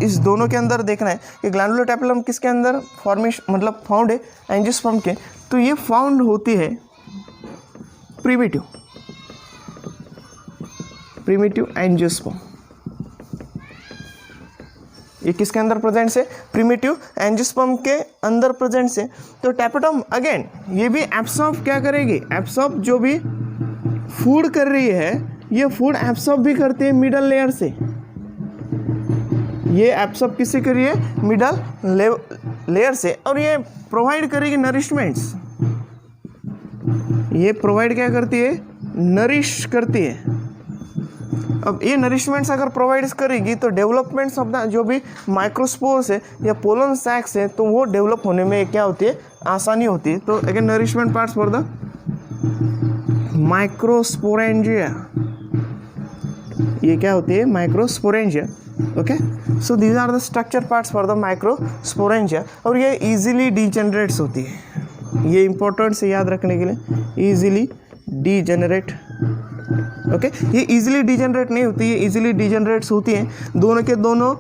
इस दोनों के अंदर देखना है कि ग्लैंडुलर टैपेटम किसके अंदर फॉर्मेशन मतलब फाउंड है, एंजियोस्पर्म के। तो ये फाउंड होती है प्रिमिटिव एंजियोस्पर्म। ये किसके अंदर प्रेजेंट है, प्रिमिटिव एंजियोस्पर्म के अंदर प्रेजेंट है। तो टैपेटम अगेन ये भी एब्सॉर्ब क्या करेगी, एब्सॉर्ब जो भी फूड कर रही है ये फूड एब्सॉर्ब भी करती है मिडल लेयर से। ये एब्सॉर्ब किससे कर रही है, मिडल लेयर से, और ये प्रोवाइड करेगी नरिशमेंट्स। ये प्रोवाइड क्या करती है, नरिश करती है। अब ये नरिशमेंट्स अगर प्रोवाइड करेगी तो डेवलपमेंट्स ऑफ द जो भी माइक्रोस्पोर्स है या पोलन सैक्स है तो वो डेवलप होने में क्या होती है, आसानी होती है। तो again nourishment parts for the microsporangia, ये क्या होती है, microsporangia. Okay, so these are the structure parts for the microsporangia. और ये इजीली डीजेनरेट्स होती है, ये इंपॉर्टेंट से याद रखने के लिए, इजीली डीजेनरेट। ओके, ये इजीली डीजेनरेट नहीं होती है, इजीली डीजेनरेट्स होती हैं। दोनों के दोनों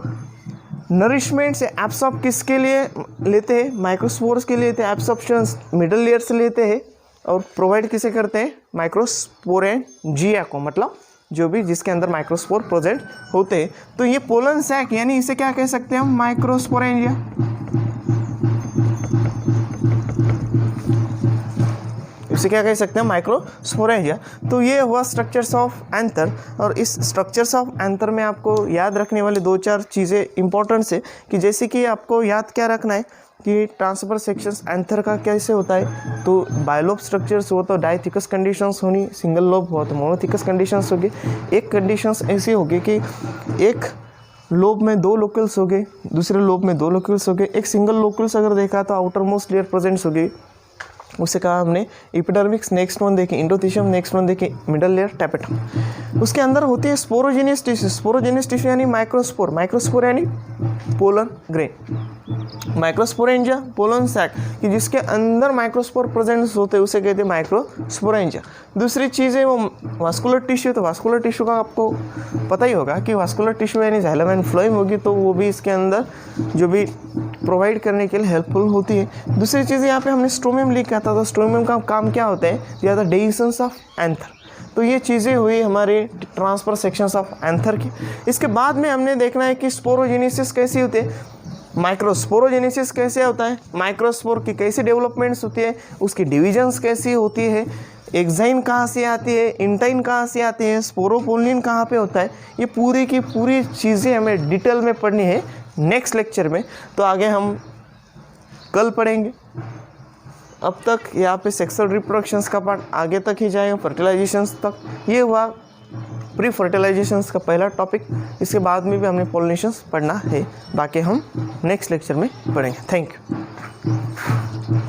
नरिशमेंट से एब्सॉर्ब किसके लिए लेते हैं, माइक्रोस्पोर्स के लिए लेते हैं, एब्सॉर्प्शन मिडल लेयर से लेते हैं और प्रोवाइड किसे करते हैं, माइक्रोस्पोरेंजिया को, मतलब जो भी जिसके अंदर माइक्रोस्पोर प्रेजेंट होते हैं। तो ये पोलन सैक यानी इसे क्या कह सकते हैं हम, माइक्रोस्पोरेंजिया। इसे क्या कह सकते हैं, माइक्रोस्पोरेंजिया। तो ये हुआ स्ट्रक्चर्स ऑफ एंथर। और इस स्ट्रक्चर्स ऑफ एंथर में आपको याद रखने वाली 2-4 चीज़ें इंपॉर्टेंट है कि जैसे कि आपको याद क्या रखना है कि ट्रांसफर सेक्शंस एंथर का कैसे होता है। तो बायलोब स्ट्रक्चर्स हो तो डाइथिकस कंडीशंस होनी, सिंगल लोब हो तो मोनोथिकस कंडीशंस होगी। एक कंडीशंस ऐसी होगी कि एक लोब में 2 लोकल्स हो गए, दूसरे लोब में 2 लोकल्स हो गए। एक सिंगल लोकल्स अगर देखा तो आउटर मोस्ट लेयर प्रेजेंट्स हो गई, उसे कहा हमने एपिडर्मिक्स। नेक्स्ट वन देखें इंडोथीशियम, नेक्स्ट वन देखें मिडल लेयर टैपेटम। उसके अंदर होती है स्पोरोजेनियस टिश्यू। स्पोरोजेनियस टिश्यू यानी माइक्रोस्पोर, माइक्रोस्पोर यानी pollen grain, microsporangia pollen sac कि जिसके अंदर माइक्रोस्पोर प्रेजेंट होते हैं उसे कहते हैं माइक्रोस्पोरेंजिया। दूसरी चीज़ है वो वास्कुलर टिश्यू। तो वास्कुलर टिश्यू का आपको पता ही होगा कि वास्कुलर टिश्यू यानी जाइलम एंड फ्लोएम होगी, तो वो भी इसके अंदर जो भी प्रोवाइड करने के लिए हेल्पफुल होती है। दूसरी चीज़ यहाँ पे हमने स्ट्रोमियम लिखा था, तो स्ट्रोमियम का काम क्या होता है, ज़्यादा डेविएशंस ऑफ एंथर। तो ये चीज़ें हुई हमारे ट्रांसफर सेक्शंस ऑफ एंथर की। इसके बाद में हमने देखना है कि स्पोरोजेनेसिस कैसी होती है, माइक्रोस्पोरोजेनेसिस कैसे होता है, माइक्रोस्पोर की कैसी डेवलपमेंट्स होती है, उसकी डिविजन्स कैसी होती है, एक्साइन कहाँ से आती है, इंटाइन कहाँ से आती है, स्पोरोपोलिन कहाँ पे होता है। ये पूरी की पूरी चीज़ें हमें डिटेल में पढ़नी है नेक्स्ट लेक्चर में। तो आगे हम कल पढ़ेंगे। अब तक यहाँ पे सेक्सुअल रिप्रोडक्शंस का पार्ट आगे तक ही जाएगा, फर्टिलाइजेशंस तक। ये हुआ प्री फर्टिलाइजेशंस का पहला टॉपिक। इसके बाद में भी हमने पॉलिनेशंस पढ़ना है, बाकी हम नेक्स्ट लेक्चर में पढ़ेंगे। Thank you.